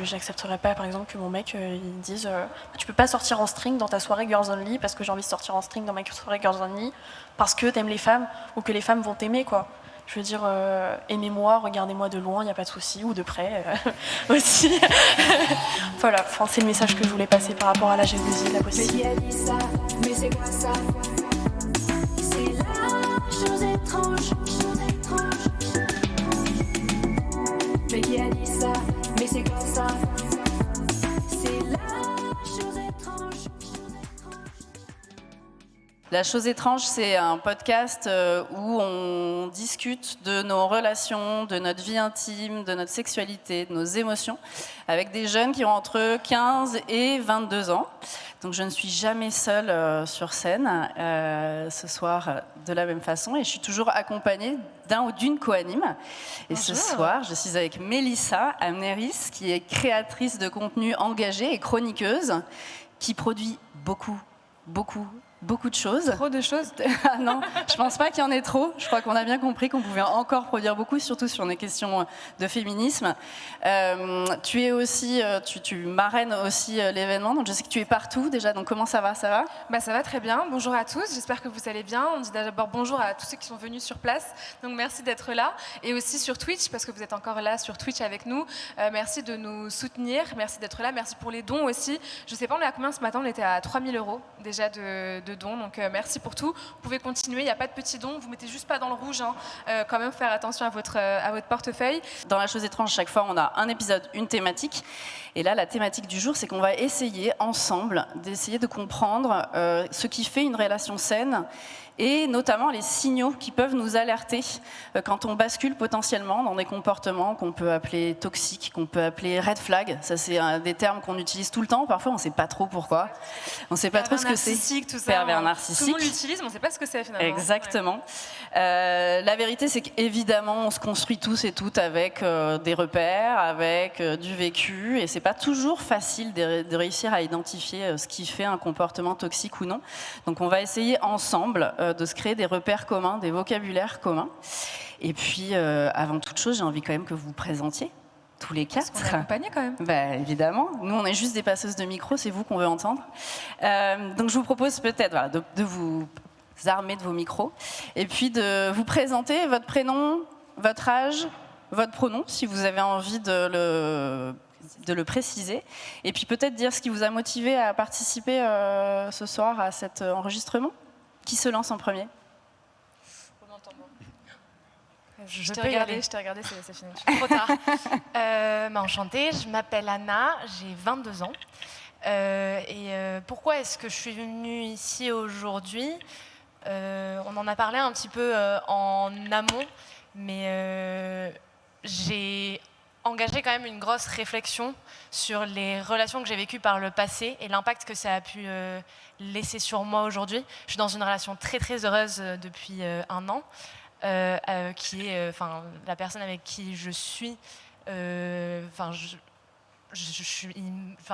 j'accepterais pas, par exemple, que mon mec il dise tu peux pas sortir en string dans ta soirée Girls Only parce que j'ai envie de sortir en string dans ma soirée Girls Only parce que t'aimes les femmes ou que les femmes vont t'aimer, quoi. Je veux dire, aimez-moi, regardez-moi de loin, il n'y a pas de souci, ou de près aussi. Voilà, enfin, c'est le message que je voulais passer par rapport à la jalousie, la possession. Mais qui a dit ça? Mais c'est quoi ça? C'est la chose étrange, chose étrange. Mais qui a dit ça? Mais c'est quoi ça? C'est la chose étrange, chose étrange. La chose étrange, c'est un podcast où on discute de nos relations, de notre vie intime, de notre sexualité, de nos émotions, avec des jeunes qui ont entre 15 et 22 ans. Donc je ne suis jamais seule sur scène ce soir de la même façon, et je suis toujours accompagnée d'un ou d'une co-anime. Et ce soir, je suis avec Mélissa Amneris, qui est créatrice de contenu engagée et chroniqueuse, qui produit beaucoup de choses. Trop de choses. Ah non, je pense pas qu'il y en ait trop. Je crois qu'on a bien compris qu'on pouvait encore produire beaucoup, surtout sur des questions de féminisme. Tu es aussi, tu marraines aussi l'événement, donc je sais que tu es partout déjà. Donc comment ça va? Ça va? Bah, ça va très bien. Bonjour à tous. J'espère que vous allez bien. On dit d'abord bonjour à tous ceux qui sont venus sur place. Donc merci d'être là, et aussi sur Twitch parce que vous êtes encore là sur Twitch avec nous. Merci de nous soutenir. Merci d'être là. Merci pour les dons aussi. Je sais pas, on est à combien ce matin? On était à 3 000 € déjà de dons. Donc merci pour tout. Vous pouvez continuer. Il n'y a pas de petits dons. Vous mettez juste pas dans le rouge. Quand même faire attention à votre portefeuille. Dans La chose étrange, chaque fois, on a un épisode, une thématique. Et là, la thématique du jour, c'est qu'on va essayer ensemble d'essayer de comprendre ce qui fait une relation saine, et notamment les signaux qui peuvent nous alerter quand on bascule potentiellement dans des comportements qu'on peut appeler toxiques, qu'on peut appeler red flag. Ça, c'est des termes qu'on utilise tout le temps. Parfois, on ne sait pas trop pourquoi. On ne sait pas trop ce que c'est. Tout ça, pervers tout narcissique. le monde l'utilise, mais on ne sait pas ce que c'est finalement. Exactement. La vérité, c'est qu'évidemment, on se construit tous et toutes avec des repères, avec du vécu, et c'est pas toujours facile de réussir à identifier ce qui fait un comportement toxique ou non. Donc, on va essayer ensemble de se créer des repères communs, des vocabulaires communs. Et puis, avant toute chose, j'ai envie quand même que vous vous présentiez, tous les quatre. Parce qu'on est accompagnés quand même. Bah, évidemment. Nous, on est juste des passeuses de micro, c'est vous qu'on veut entendre. Donc, je vous propose peut-être de vous armer de vos micros, et puis de vous présenter votre prénom, votre âge, votre pronom, si vous avez envie de le préciser, et puis peut-être dire ce qui vous a motivé à participer ce soir à cet enregistrement. Qui se lance en premier? Je t'ai regardé, c'est fini. Trop tard. Enchantée, je m'appelle Anna, j'ai 22 ans. Pourquoi est-ce que je suis venue ici aujourd'hui? On en a parlé un petit peu en amont, mais j'ai engagé quand même une grosse réflexion sur les relations que j'ai vécues par le passé et l'impact que ça a pu laisser sur moi aujourd'hui. Je suis dans une relation très très heureuse depuis 1 an, qui est la personne avec qui je suis.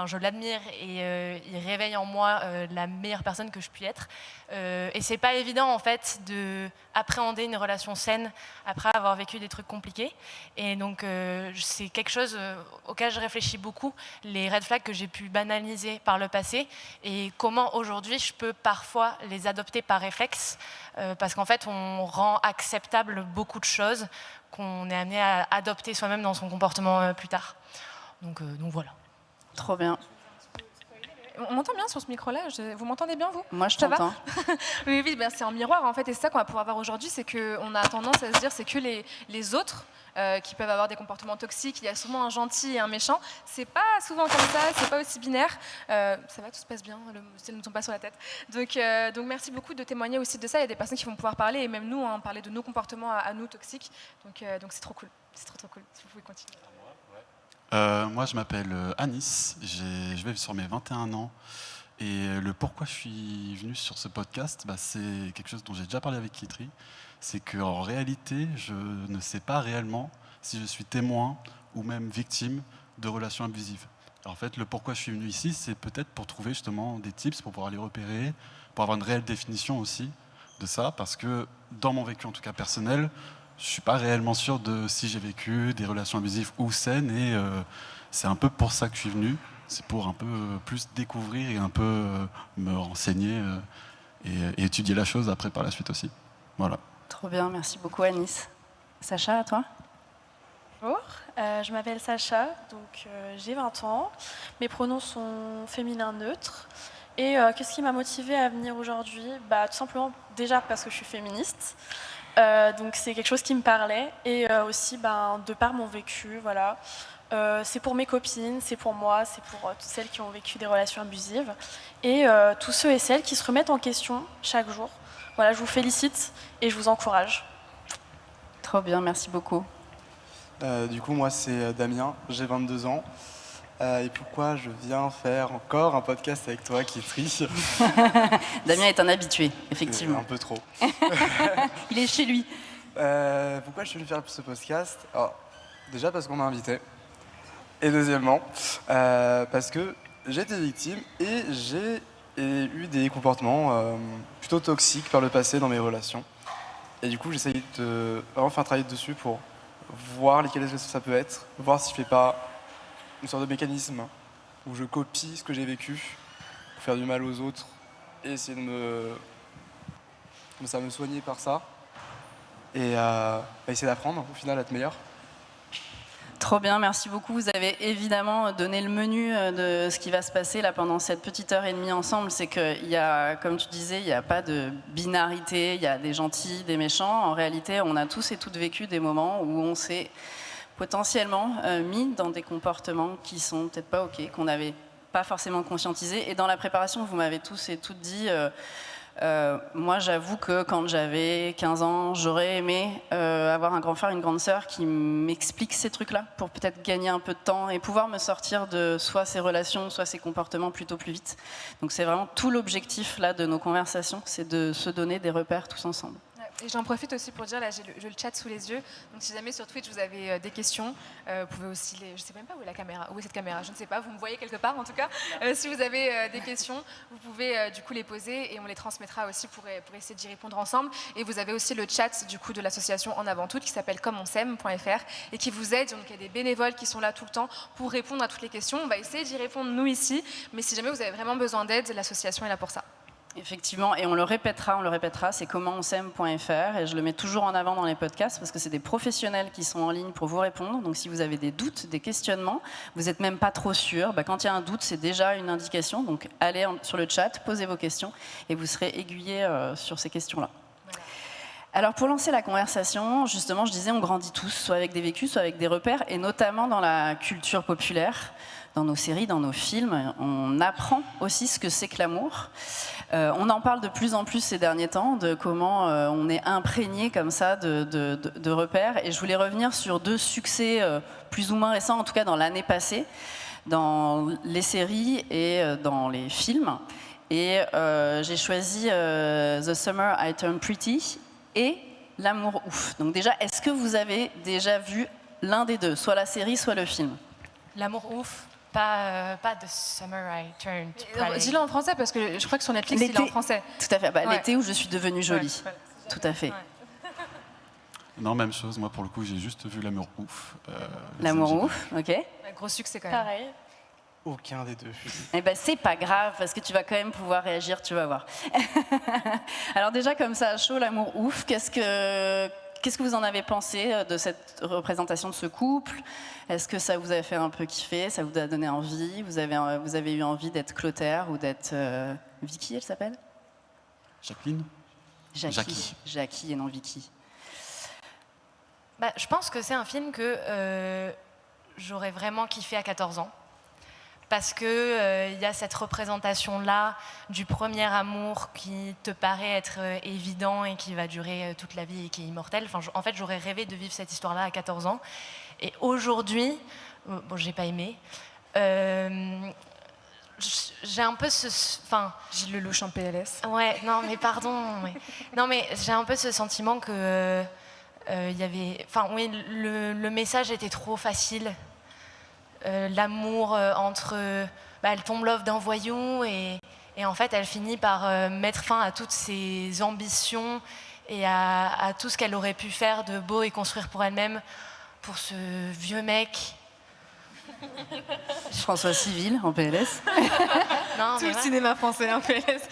Je l'admire et il réveille en moi la meilleure personne que je puis être. Et c'est pas évident en fait de appréhender une relation saine après avoir vécu des trucs compliqués. Et donc c'est quelque chose auquel je réfléchis beaucoup, les red flags que j'ai pu banaliser par le passé et comment aujourd'hui je peux parfois les adopter par réflexe, parce qu'en fait on rend acceptable beaucoup de choses qu'on est amené à adopter soi-même dans son comportement plus tard. Donc voilà. Trop bien. On m'entend bien sur ce micro-là? Vous m'entendez bien, vous? Moi, je t'entends. Oui, c'est un miroir, en fait. Et c'est ça qu'on va pouvoir voir aujourd'hui, c'est qu'on a tendance à se dire c'est que les autres qui peuvent avoir des comportements toxiques, il y a souvent un gentil et un méchant. C'est pas souvent comme ça, c'est pas aussi binaire. Ça va, tout se passe bien, le ciel ne nous tombe pas sur la tête. Donc merci beaucoup de témoigner aussi de ça. Il y a des personnes qui vont pouvoir parler, et même nous, parler de nos comportements à nous toxiques. Donc c'est trop cool. C'est trop cool, si vous pouvez continuer. Moi, je m'appelle Anis, je vais sur mes 21 ans. Et le pourquoi je suis venu sur ce podcast, c'est quelque chose dont j'ai déjà parlé avec Kitri. C'est qu'en réalité, je ne sais pas réellement si je suis témoin ou même victime de relations abusives. Alors, en fait, le pourquoi je suis venu ici, c'est peut-être pour trouver justement des tips pour pouvoir les repérer, pour avoir une réelle définition aussi de ça. Parce que dans mon vécu, en tout cas personnel, je ne suis pas réellement sûr de si j'ai vécu des relations abusives ou saines, et c'est un peu pour ça que je suis venu. C'est pour un peu plus découvrir et un peu me renseigner et étudier la chose après par la suite aussi. Voilà. Trop bien, merci beaucoup Anis. Sacha, à toi? Bonjour, je m'appelle Sacha, donc j'ai 20 ans. Mes pronoms sont féminins neutres. Et qu'est-ce qui m'a motivée à venir aujourd'hui? Tout simplement déjà parce que je suis féministe. Donc c'est quelque chose qui me parlait. Et aussi de par mon vécu, voilà. C'est pour mes copines, c'est pour moi, c'est pour toutes celles qui ont vécu des relations abusives. Et tous ceux et celles qui se remettent en question chaque jour. Voilà, je vous félicite et je vous encourage. Trop bien, merci beaucoup. Du coup, moi, c'est Damien, j'ai 22 ans. Et pourquoi je viens faire encore un podcast avec toi, Kitri? Damien est un habitué, effectivement. Un peu trop. Il est chez lui. Pourquoi je suis venu faire ce podcast? Alors, déjà parce qu'on m'a invité. Et deuxièmement, parce que j'ai été victime et j'ai eu des comportements plutôt toxiques par le passé dans mes relations. Et du coup, j'essaye de vraiment faire un travail dessus pour voir lesquels ça peut être, voir si je fais pas une sorte de mécanisme où je copie ce que j'ai vécu pour faire du mal aux autres et essayer de me soigner par ça et essayer d'apprendre au final à être meilleur. Trop bien, merci beaucoup. Vous avez évidemment donné le menu de ce qui va se passer là pendant cette petite heure et demie ensemble. C'est qu'il y a, comme tu disais, il n'y a pas de binarité, il y a des gentils, des méchants. En réalité, on a tous et toutes vécu des moments où on s'est potentiellement mis dans des comportements qui sont peut-être pas OK, qu'on n'avait pas forcément conscientisés. Et dans la préparation, vous m'avez tous et toutes dit... moi, j'avoue que quand j'avais 15 ans, j'aurais aimé avoir un grand frère, une grande sœur qui m'explique ces trucs-là pour peut-être gagner un peu de temps et pouvoir me sortir de soit ces relations, soit ces comportements plutôt plus vite. Donc c'est vraiment tout l'objectif là de nos conversations, c'est de se donner des repères tous ensemble. Et j'en profite aussi pour dire, là j'ai le chat sous les yeux, donc si jamais sur Twitch vous avez des questions, vous pouvez aussi les... Je sais même pas où est la caméra, où est cette caméra, je ne sais pas, vous me voyez quelque part en tout cas. Si vous avez des questions, vous pouvez du coup les poser et on les transmettra aussi pour essayer d'y répondre ensemble. Et vous avez aussi le chat du coup de l'association En Avant Toutes qui s'appelle commeonsaime.fr et qui vous aide, donc il y a des bénévoles qui sont là tout le temps pour répondre à toutes les questions. On va essayer d'y répondre nous ici, mais si jamais vous avez vraiment besoin d'aide, l'association est là pour ça. Effectivement, et on le répétera, c'est commentonsaime.fr et je le mets toujours en avant dans les podcasts parce que c'est des professionnels qui sont en ligne pour vous répondre. Donc si vous avez des doutes, des questionnements, vous n'êtes même pas trop sûr, quand il y a un doute, c'est déjà une indication. Donc allez sur le chat, posez vos questions et vous serez aiguillés sur ces questions-là. Voilà. Alors pour lancer la conversation, justement, je disais, on grandit tous, soit avec des vécus, soit avec des repères, et notamment dans la culture populaire. Dans nos séries, dans nos films, on apprend aussi ce que c'est que l'amour. On en parle de plus en plus ces derniers temps, de comment on est imprégné comme ça de repères. Et je voulais revenir sur 2 succès plus ou moins récents, en tout cas dans l'année passée, dans les séries et dans les films. Et j'ai choisi The Summer I Turned Pretty et L'amour ouf. Donc déjà, est-ce que vous avez déjà vu l'un des deux, soit la série, soit le film? L'amour ouf. Pas The Summer I Turned Pretty. Dis-le en français parce que je crois que sur Netflix, il est en français. Tout à fait, Ouais. L'été où je suis devenue jolie. Ouais. Tout à fait. Ouais. Non, même chose. Moi, pour le coup, j'ai juste vu L'amour ouf. L'amour ouf, ok. Ouais, gros succès quand même. Pareil. Aucun des deux. Eh ben, c'est pas grave, parce que tu vas quand même pouvoir réagir, tu vas voir. Alors déjà, comme ça, à chaud, L'amour ouf, qu'est-ce que vous en avez pensé de cette représentation de ce couple? Est-ce que ça vous a fait un peu kiffer? Ça vous a donné envie? Vous avez eu envie d'être Clotaire ou d'être Vicky, elle s'appelle? Jacqueline? Jackie et non Vicky. Je pense que c'est un film que j'aurais vraiment kiffé à 14 ans. Parce qu'il y a cette représentation-là du premier amour qui te paraît être évident et qui va durer toute la vie et qui est immortel. En fait, j'aurais rêvé de vivre cette histoire-là à 14 ans. Et aujourd'hui, bon, j'ai pas aimé, j'ai un peu Gilles Lelouch en PLS. Ouais, non, mais pardon. Non, mais j'ai un peu ce sentiment que y avait... le message était trop facile. L'amour entre... elle tombe love d'un voyou et en fait, elle finit par mettre fin à toutes ses ambitions et à tout ce qu'elle aurait pu faire de beau et construire pour elle-même, pour ce vieux mec. François Civil en PLS. Non, Tout mais le ouais. cinéma français, un PLS.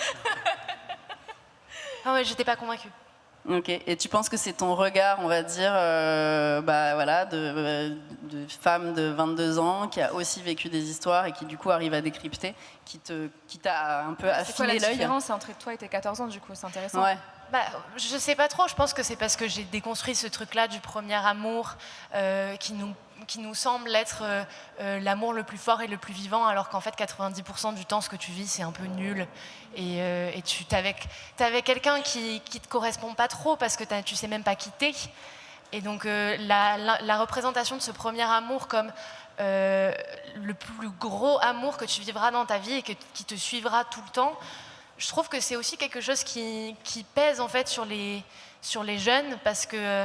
Ah ouais, j'étais pas convaincue. Ok. Et tu penses que c'est ton regard, on va dire, de femme de 22 ans qui a aussi vécu des histoires et qui du coup arrive à décrypter, qui t'a un peu C'est quoi la affiné l'œil? différence entre toi et tes 14 ans, du coup? C'est intéressant. Ouais. Bah, je sais pas trop, je pense que c'est parce que j'ai déconstruit ce truc-là du premier amour qui nous semble être l'amour le plus fort et le plus vivant, alors qu'en fait 90% du temps ce que tu vis c'est un peu nul et tu t'es avec quelqu'un qui te correspond pas trop parce que tu sais même pas qui t'es. Et donc la représentation de ce premier amour comme le plus gros amour que tu vivras dans ta vie et qui te suivra tout le temps, je trouve que c'est aussi quelque chose qui pèse en fait sur les jeunes parce que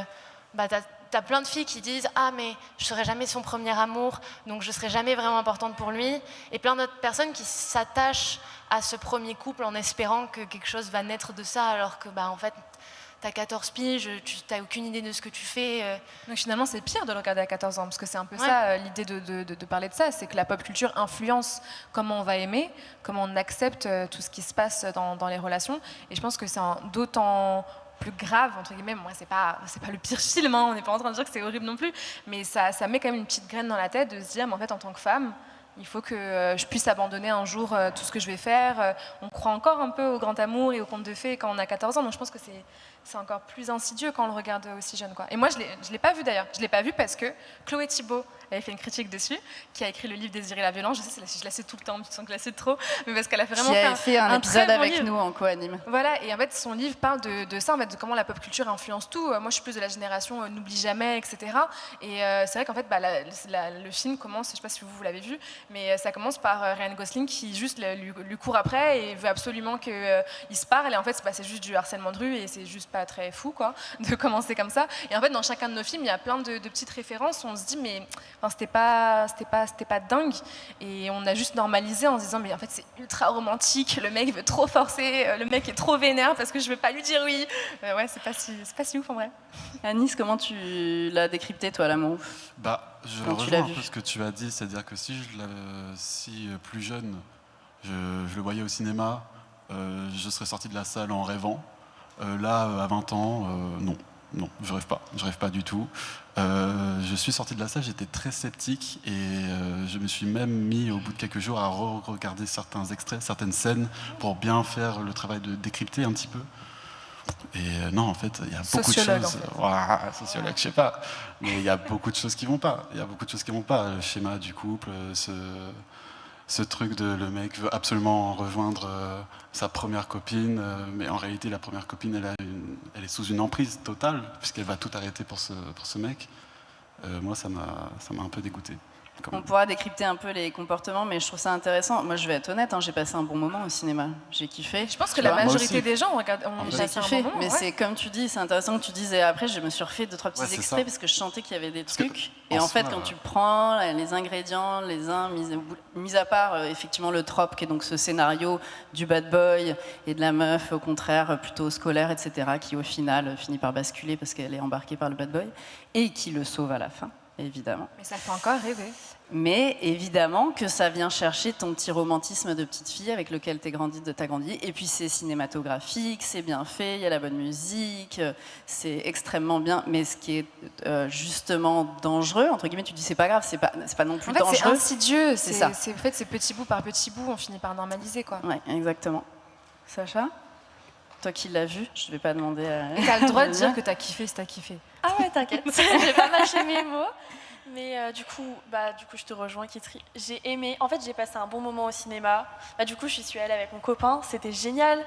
t'as plein de filles qui disent « Ah mais je serai jamais son premier amour, donc je serai jamais vraiment importante pour lui » et plein d'autres personnes qui s'attachent à ce premier couple en espérant que quelque chose va naître de ça alors que en fait t'as 14 piges, tu n'as aucune idée de ce que tu fais. Donc finalement, c'est pire de le regarder à 14 ans, parce que c'est un peu Ouais. ça, l'idée de parler de ça, c'est que la pop culture influence comment on va aimer, comment on accepte tout ce qui se passe dans les relations. Et je pense que c'est d'autant plus grave, entre guillemets, moi c'est pas le pire film, hein, on n'est pas en train de dire que c'est horrible non plus, mais ça met quand même une petite graine dans la tête de se dire, mais en fait en tant que femme, il faut que je puisse abandonner un jour tout ce que je vais faire. On croit encore un peu au grand amour et au conte de fées quand on a 14 ans, donc je pense que c'est encore plus insidieux quand on le regarde aussi jeune, quoi. Et moi, je l'ai pas vu d'ailleurs. Je l'ai pas vu parce que Chloé Thibault avait fait une critique dessus, qui a écrit le livre Désirer la violence. Je sais, je la cite tout le temps, je sens que je la cite trop, mais parce qu'elle a vraiment Qui a fait un très épisode bon avec livre. nous en co-anime. Voilà, et en fait, son livre parle de ça, en fait, de comment la pop culture influence tout. Moi, je suis plus de la génération N'oublie jamais, etc. Et c'est vrai qu'en fait, le film commence, je ne sais pas si vous l'avez vu, mais ça commence par Ryan Gosling qui juste lui court après et veut absolument qu'ils se parlent. Et en fait, c'est juste du harcèlement de rue et c'est juste pas très fou, quoi, de commencer comme ça. Et en fait, dans chacun de nos films, il y a plein de petites références où on se dit, mais enfin, c'était pas dingue. Et on a juste normalisé en se disant, mais en fait, c'est ultra romantique, le mec veut trop forcer, le mec est trop vénère parce que je veux pas lui dire oui. Ouais, c'est pas si ouf en vrai. Anis, comment tu l'as décrypté, toi, l'amour? Je Quand tu rejoins l'as un vu. peu ce que tu as dit, c'est-à-dire que si plus jeune, je le voyais au cinéma, je serais sorti de la salle en rêvant. Là, à 20 ans, non, je rêve pas du tout. Je suis sorti de la salle, j'étais très sceptique et je me suis même mis au bout de quelques jours à regarder certains extraits, certaines scènes pour bien faire le travail de décrypter un petit peu. Et non, en fait, il y a beaucoup de Sociologue, choses. en fait. Ouah, sociologue, je sais pas. Mais il y a beaucoup de choses qui vont pas. Le schéma du couple, ce truc de le mec veut absolument rejoindre sa première copine, mais en réalité, la première copine, elle est sous une emprise totale, puisqu'elle va tout arrêter pour ce mec. Moi, ça m'a un peu dégoûté. On pourra décrypter un peu les comportements, mais je trouve ça intéressant. Moi, je vais être honnête, j'ai passé un bon moment au cinéma. J'ai kiffé. Je pense que Tu la vois, moi majorité aussi. des gens ont J'ai passé un kiffé, bon moment, mais ouais. c'est comme tu dis, c'est intéressant que tu dises. Et après, je me suis refait 2-3 petits Ouais, c'est extraits ça. parce que je sentais qu'il y avait des que, trucs. Et en en fait, soi, quand tu prends les ingrédients, les uns mis à part effectivement le trope qui est donc ce scénario du bad boy et de la meuf au contraire plutôt scolaire, etc., qui au final finit par basculer parce qu'elle est embarquée par le bad boy et qui le sauve à la fin, évidemment. Mais ça fait encore rêver. Mais évidemment que ça vient chercher ton petit romantisme de petite fille avec lequel t'as grandi. Et puis c'est cinématographique, c'est bien fait, il y a la bonne musique, c'est extrêmement bien. Mais ce qui est justement dangereux, entre guillemets, tu dis c'est pas grave, c'est pas non plus En fait, c'est dangereux. insidieux. C'est ça. En fait, c'est petit bout par petit bout, on finit par normaliser, quoi. Ouais, exactement. Sacha, toi qui l'as vu, je vais pas demander à... Et t'as le droit de dire que t'as kiffé si t'as kiffé. Ah ouais, t'inquiète, j'ai pas mâché mes mots. Mais du coup, je te rejoins, Kitri. J'ai aimé. En fait, j'ai passé un bon moment au cinéma. Du coup, je suis allée avec mon copain. C'était génial.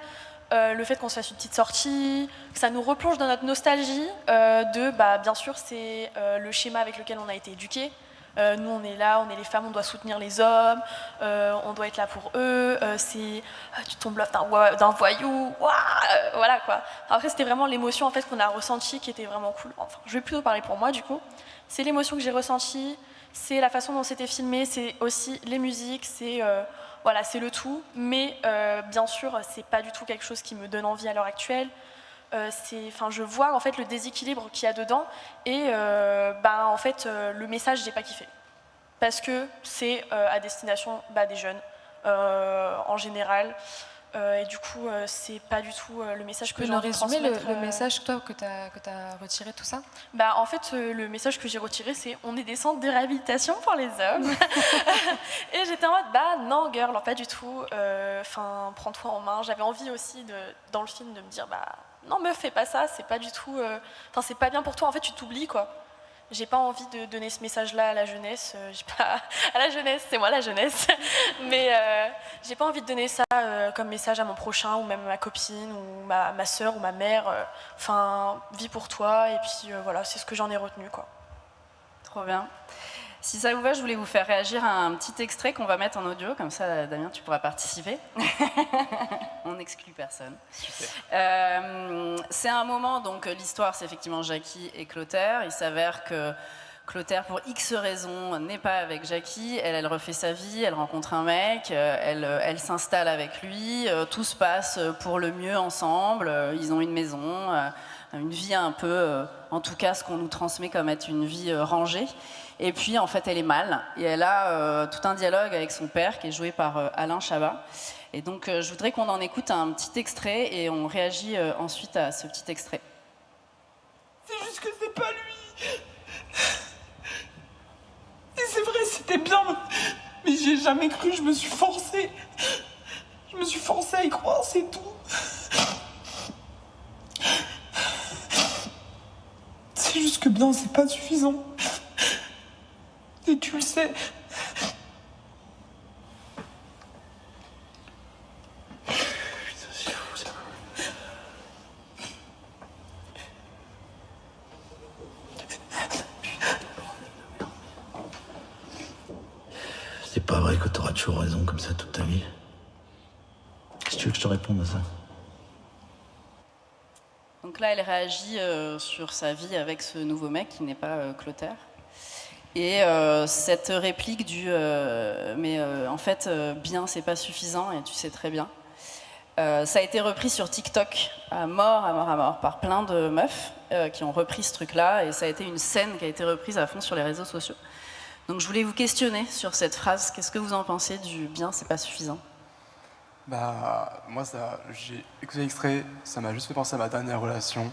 Le fait qu'on se fasse une petite sortie, que ça nous replonge dans notre nostalgie bien sûr, c'est le schéma avec lequel on a été éduqués. Nous, on est là, on est les femmes, on doit soutenir les hommes, on doit être là pour eux. Tu tombes love d'un voyou, voilà quoi. Après, c'était vraiment l'émotion en fait qu'on a ressentie qui était vraiment cool. Enfin, je vais plutôt parler pour moi du coup. C'est l'émotion que j'ai ressentie, c'est la façon dont c'était filmé, c'est aussi les musiques, c'est le tout. Mais bien sûr, c'est pas du tout quelque chose qui me donne envie à l'heure actuelle. Je vois en fait le déséquilibre qu'il y a dedans et le message j'ai pas kiffé. parce que c'est à destination des jeunes en général. Et du coup, c'est pas du tout le message que j'ai envie de résumer transmettre. le message toi, que tu as retiré tout ça? En fait, le message que j'ai retiré, c'est on est des centres de réhabilitation pour les hommes. Et j'étais en mode, non, girl, pas du tout. Prends-toi en main. J'avais envie aussi, dans le film, de me dire, non, meuf, fais pas ça, c'est pas du tout. C'est pas bien pour toi, en fait, tu t'oublies, quoi. J'ai pas envie de donner ce message-là à la jeunesse. À la jeunesse, c'est moi la jeunesse. Mais j'ai pas envie de donner ça comme message à mon prochain ou même à ma copine ou ma soeur ou ma mère. Vis pour toi. Et puis voilà, c'est ce que j'en ai retenu, quoi. Trop bien. Si ça vous va, je voulais vous faire réagir à un petit extrait qu'on va mettre en audio, comme ça, Damien, tu pourras participer. On n'exclut personne. C'est un moment, donc l'histoire, c'est effectivement Jackie et Clotaire. Il s'avère que Clotaire, pour X raisons, n'est pas avec Jackie. Elle refait sa vie, elle rencontre un mec, elle s'installe avec lui. Tout se passe pour le mieux ensemble. Ils ont une maison, une vie un peu, en tout cas, ce qu'on nous transmet comme être une vie rangée. Et puis, en fait, elle est mal. Et elle a tout un dialogue avec son père, qui est joué par Alain Chabat. Et donc, je voudrais qu'on en écoute un petit extrait et on réagit ensuite à ce petit extrait. C'est juste que c'est pas lui. Et c'est vrai, c'était bien. Mais j'ai jamais cru, je me suis forcée. Je me suis forcée à y croire, c'est tout. C'est juste que bien, c'est pas suffisant. Et tu le sais. C'est pas vrai que t'auras toujours raison comme ça toute ta vie. Qu'est-ce que tu veux que je te réponde à ça? Donc là, elle réagit sur sa vie avec ce nouveau mec qui n'est pas Clotaire. Et cette réplique du en fait, bien, c'est pas suffisant, et tu sais très bien. Ça a été repris sur TikTok à mort, par plein de meufs qui ont repris ce truc-là, et ça a été une scène qui a été reprise à fond sur les réseaux sociaux. Donc je voulais vous questionner sur cette phrase. Qu'est-ce que vous en pensez du bien, c'est pas suffisant? Moi, j'ai écouté l'extrait, ça m'a juste fait penser à ma dernière relation.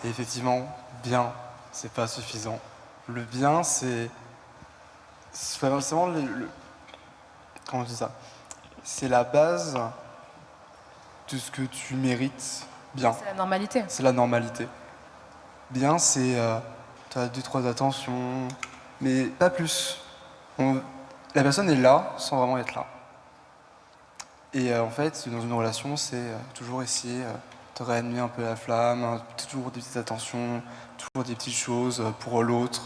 Et effectivement, bien, c'est pas suffisant. Le bien, c'est vraiment comment on dit ça? C'est la base de ce que tu mérites bien. C'est la normalité. C'est la normalité. Bien, c'est tu as 2-3 attentions, mais pas plus. La personne est là sans vraiment être là. Et en fait, dans une relation, c'est toujours essayer de réanimer un peu la flamme, toujours des petites attentions, toujours des petites choses pour l'autre.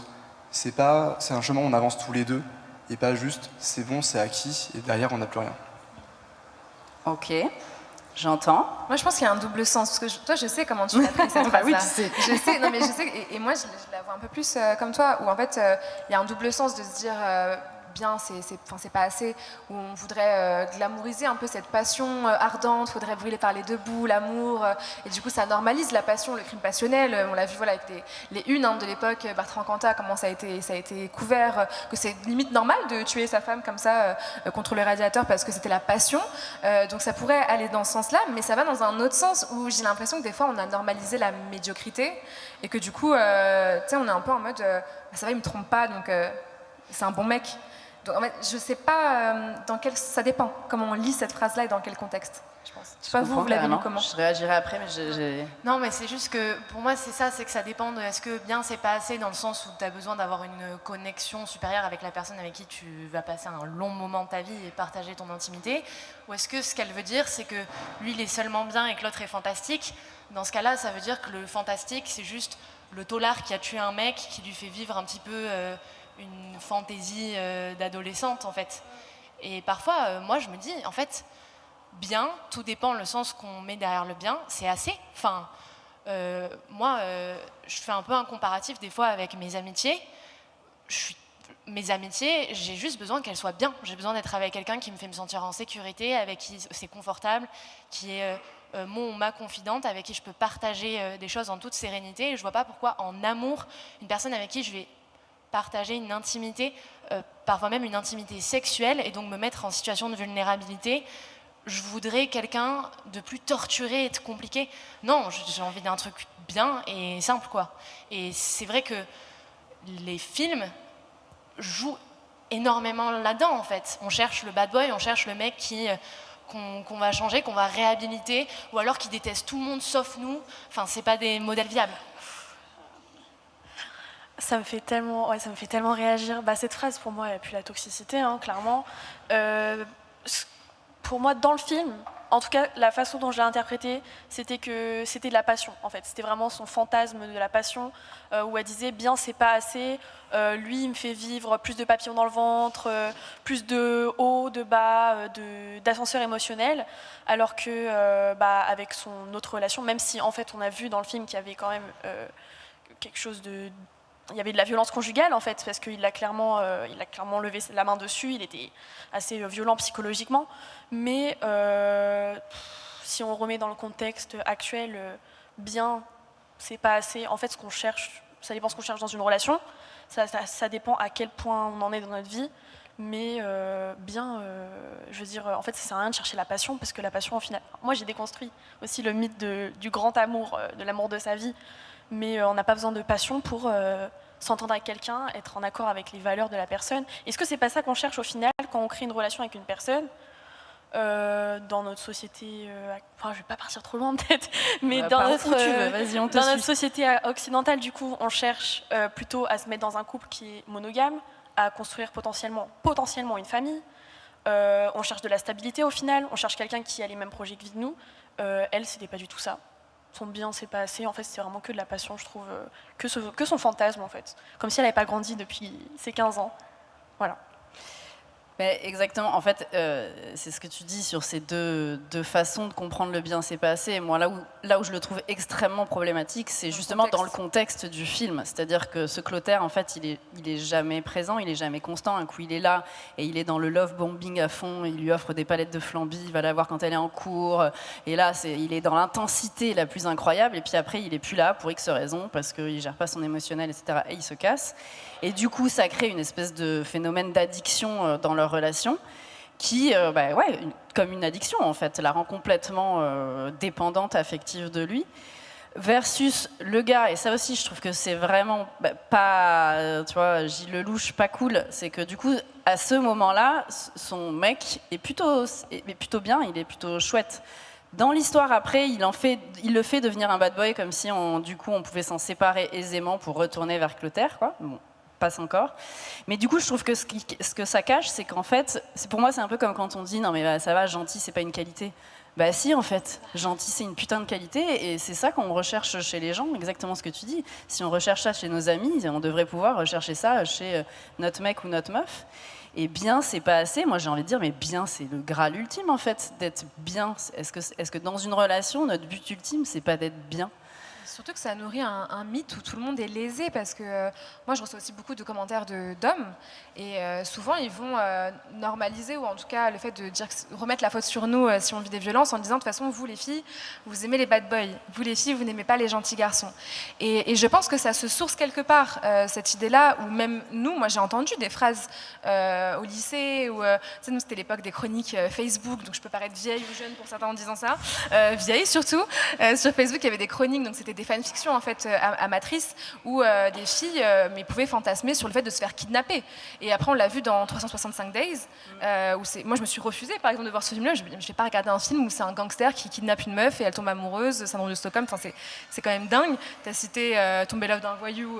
C'est un chemin où on avance tous les deux, et pas juste c'est bon, c'est acquis, et derrière on n'a plus rien. Ok, j'entends. Moi, je pense qu'il y a un double sens, parce que toi, je sais comment tu l'as pris, cette phrase-là. Oui, tu sais. Je sais, non, mais je sais, et moi, je la vois un peu plus comme toi, où en fait, il y a un double sens de se dire bien, c'est pas assez, où on voudrait glamouriser un peu cette passion ardente, il faudrait brûler par les deux bouts, l'amour, et du coup, ça normalise la passion, le crime passionnel. On l'a vu avec les unes de l'époque, Bertrand Cantat, comment ça a été couvert, que c'est limite normal de tuer sa femme comme ça contre le radiateur parce que c'était la passion. Donc ça pourrait aller dans ce sens-là, mais ça va dans un autre sens où j'ai l'impression que des fois on a normalisé la médiocrité et que du coup, on est un peu en mode ça va, il me trompe pas, donc c'est un bon mec. Donc en fait, je sais pas ça dépend comment on lit cette phrase-là et dans quel contexte, je pense. Je sais pas, vous l'avez lu comment? Je réagirai après, mais j'ai... Non, mais c'est juste que pour moi, c'est ça, c'est que ça dépend de est-ce que bien c'est pas assez dans le sens où tu as besoin d'avoir une connexion supérieure avec la personne avec qui tu vas passer un long moment de ta vie et partager ton intimité, ou est-ce que ce qu'elle veut dire, c'est que lui, il est seulement bien et que l'autre est fantastique. Dans ce cas-là, ça veut dire que le fantastique, c'est juste le tauliard qui a tué un mec, qui lui fait vivre un petit peu une fantaisie d'adolescente, en fait. Et parfois, moi, je me dis, en fait, bien, tout dépend le sens qu'on met derrière le bien, c'est assez. Enfin, moi, je fais un peu un comparatif des fois avec mes amitiés. Mes amitiés, j'ai juste besoin qu'elles soient bien. J'ai besoin d'être avec quelqu'un qui me fait me sentir en sécurité, avec qui c'est confortable, qui est mon ou ma confidente, avec qui je peux partager des choses en toute sérénité. Et je vois pas pourquoi, en amour, une personne avec qui je vais partager une intimité, parfois même une intimité sexuelle, et donc me mettre en situation de vulnérabilité. Je voudrais quelqu'un de plus torturé et de compliqué. Non, j'ai envie d'un truc bien et simple, quoi. Et c'est vrai que les films jouent énormément là-dedans, en fait. On cherche le bad boy, on cherche le mec qu'on va changer, qu'on va réhabiliter, ou alors qui déteste tout le monde sauf nous. Enfin, c'est pas des modèles viables. Ça me fait tellement réagir. Cette phrase, pour moi, elle pue la toxicité, hein, clairement. Pour moi, dans le film, en tout cas, la façon dont je l'ai interprété, c'était de la passion, en fait. C'était vraiment son fantasme de la passion, où elle disait, bien, c'est pas assez. Lui, il me fait vivre plus de papillons dans le ventre, plus de haut, de bas, d'ascenseur émotionnel, alors que, avec son autre relation, même si, en fait, on a vu dans le film qu'il y avait quand même quelque chose de... Il y avait de la violence conjugale, en fait, parce qu'il a clairement levé la main dessus, il était assez violent psychologiquement. Mais si on remet dans le contexte actuel, bien, c'est pas assez. En fait, ce qu'on cherche, ça dépend ce qu'on cherche dans une relation, ça dépend à quel point on en est dans notre vie. Mais je veux dire, en fait, ça sert à rien de chercher la passion, parce que la passion, au final... Moi, j'ai déconstruit aussi le mythe du grand amour, de l'amour de sa vie. Mais on n'a pas besoin de passion pour s'entendre avec quelqu'un, être en accord avec les valeurs de la personne. Est-ce que c'est pas ça qu'on cherche au final quand on crée une relation avec une personne dans notre société, enfin je vais pas partir trop loin peut-être, mais dans notre société occidentale, du coup, on cherche plutôt à se mettre dans un couple qui est monogame, à construire potentiellement une famille. On cherche de la stabilité au final, on cherche quelqu'un qui a les mêmes projets que nous. Elle, c'était pas du tout ça. Son bien, c'est pas assez. En fait, c'est vraiment que de la passion, je trouve, que son fantasme, en fait. Comme si elle n'avait pas grandi depuis ses 15 ans. Voilà. Mais exactement. En fait, c'est ce que tu dis sur ces deux façons de comprendre le bien, c'est pas assez. Et moi, là où je le trouve extrêmement problématique, c'est justement dans le contexte du film. C'est-à-dire que ce Clotaire, en fait, il est jamais présent, il est jamais constant. Un coup, il est là et il est dans le love bombing à fond. Il lui offre des palettes de Flamby, il va la voir quand elle est en cours. Et là, il est dans l'intensité la plus incroyable. Et puis après, il est plus là pour X raisons parce qu'il gère pas son émotionnel, etc. Et il se casse. Et du coup, ça crée une espèce de phénomène d'addiction dans leur relation qui, comme une addiction en fait, la rend complètement dépendante affective de lui. Versus le gars, et ça aussi je trouve que c'est vraiment pas, tu vois, Gilles Lelouch, pas cool, c'est que du coup, à ce moment-là, son mec est plutôt bien, il est plutôt chouette. Dans l'histoire après, il le fait devenir un bad boy comme si du coup on pouvait s'en séparer aisément pour retourner vers Clotaire, quoi. Bon, passe encore. Mais du coup, je trouve que ce que ça cache, c'est qu'en fait, pour moi, c'est un peu comme quand on dit non mais ça va, gentil, c'est pas une qualité. Bah si, en fait, gentil, c'est une putain de qualité, et c'est ça qu'on recherche chez les gens, exactement ce que tu dis. Si on recherche ça chez nos amis, on devrait pouvoir rechercher ça chez notre mec ou notre meuf. Et bien, c'est pas assez. Moi, j'ai envie de dire, mais bien, c'est le Graal ultime, en fait, d'être bien. Est-ce que dans une relation, notre but ultime, c'est pas d'être bien ? Surtout que ça nourrit un mythe où tout le monde est lésé, parce que moi je reçois aussi beaucoup de commentaires d'hommes et souvent ils vont normaliser, ou en tout cas le fait de remettre la faute sur nous si on vit des violences, en disant de toute façon vous les filles vous aimez les bad boys, vous les filles vous n'aimez pas les gentils garçons, et je pense que ça se source quelque part, cette idée là, où même moi j'ai entendu des phrases au lycée, où nous c'était l'époque des chroniques Facebook, donc je peux paraître vieille ou jeune pour certains en disant ça, vieille surtout, sur Facebook il y avait des chroniques, donc c'était des fanfictions en fait amatrices où des filles pouvaient fantasmer sur le fait de se faire kidnapper. Et après on l'a vu dans 365 Days où moi je me suis refusée par exemple de voir ce film-là. Je vais pas regarder un film où c'est un gangster qui kidnappe une meuf et elle tombe amoureuse, syndrome de Stockholm. Enfin, c'est quand même dingue. T'as cité Tomber love d'un voyou,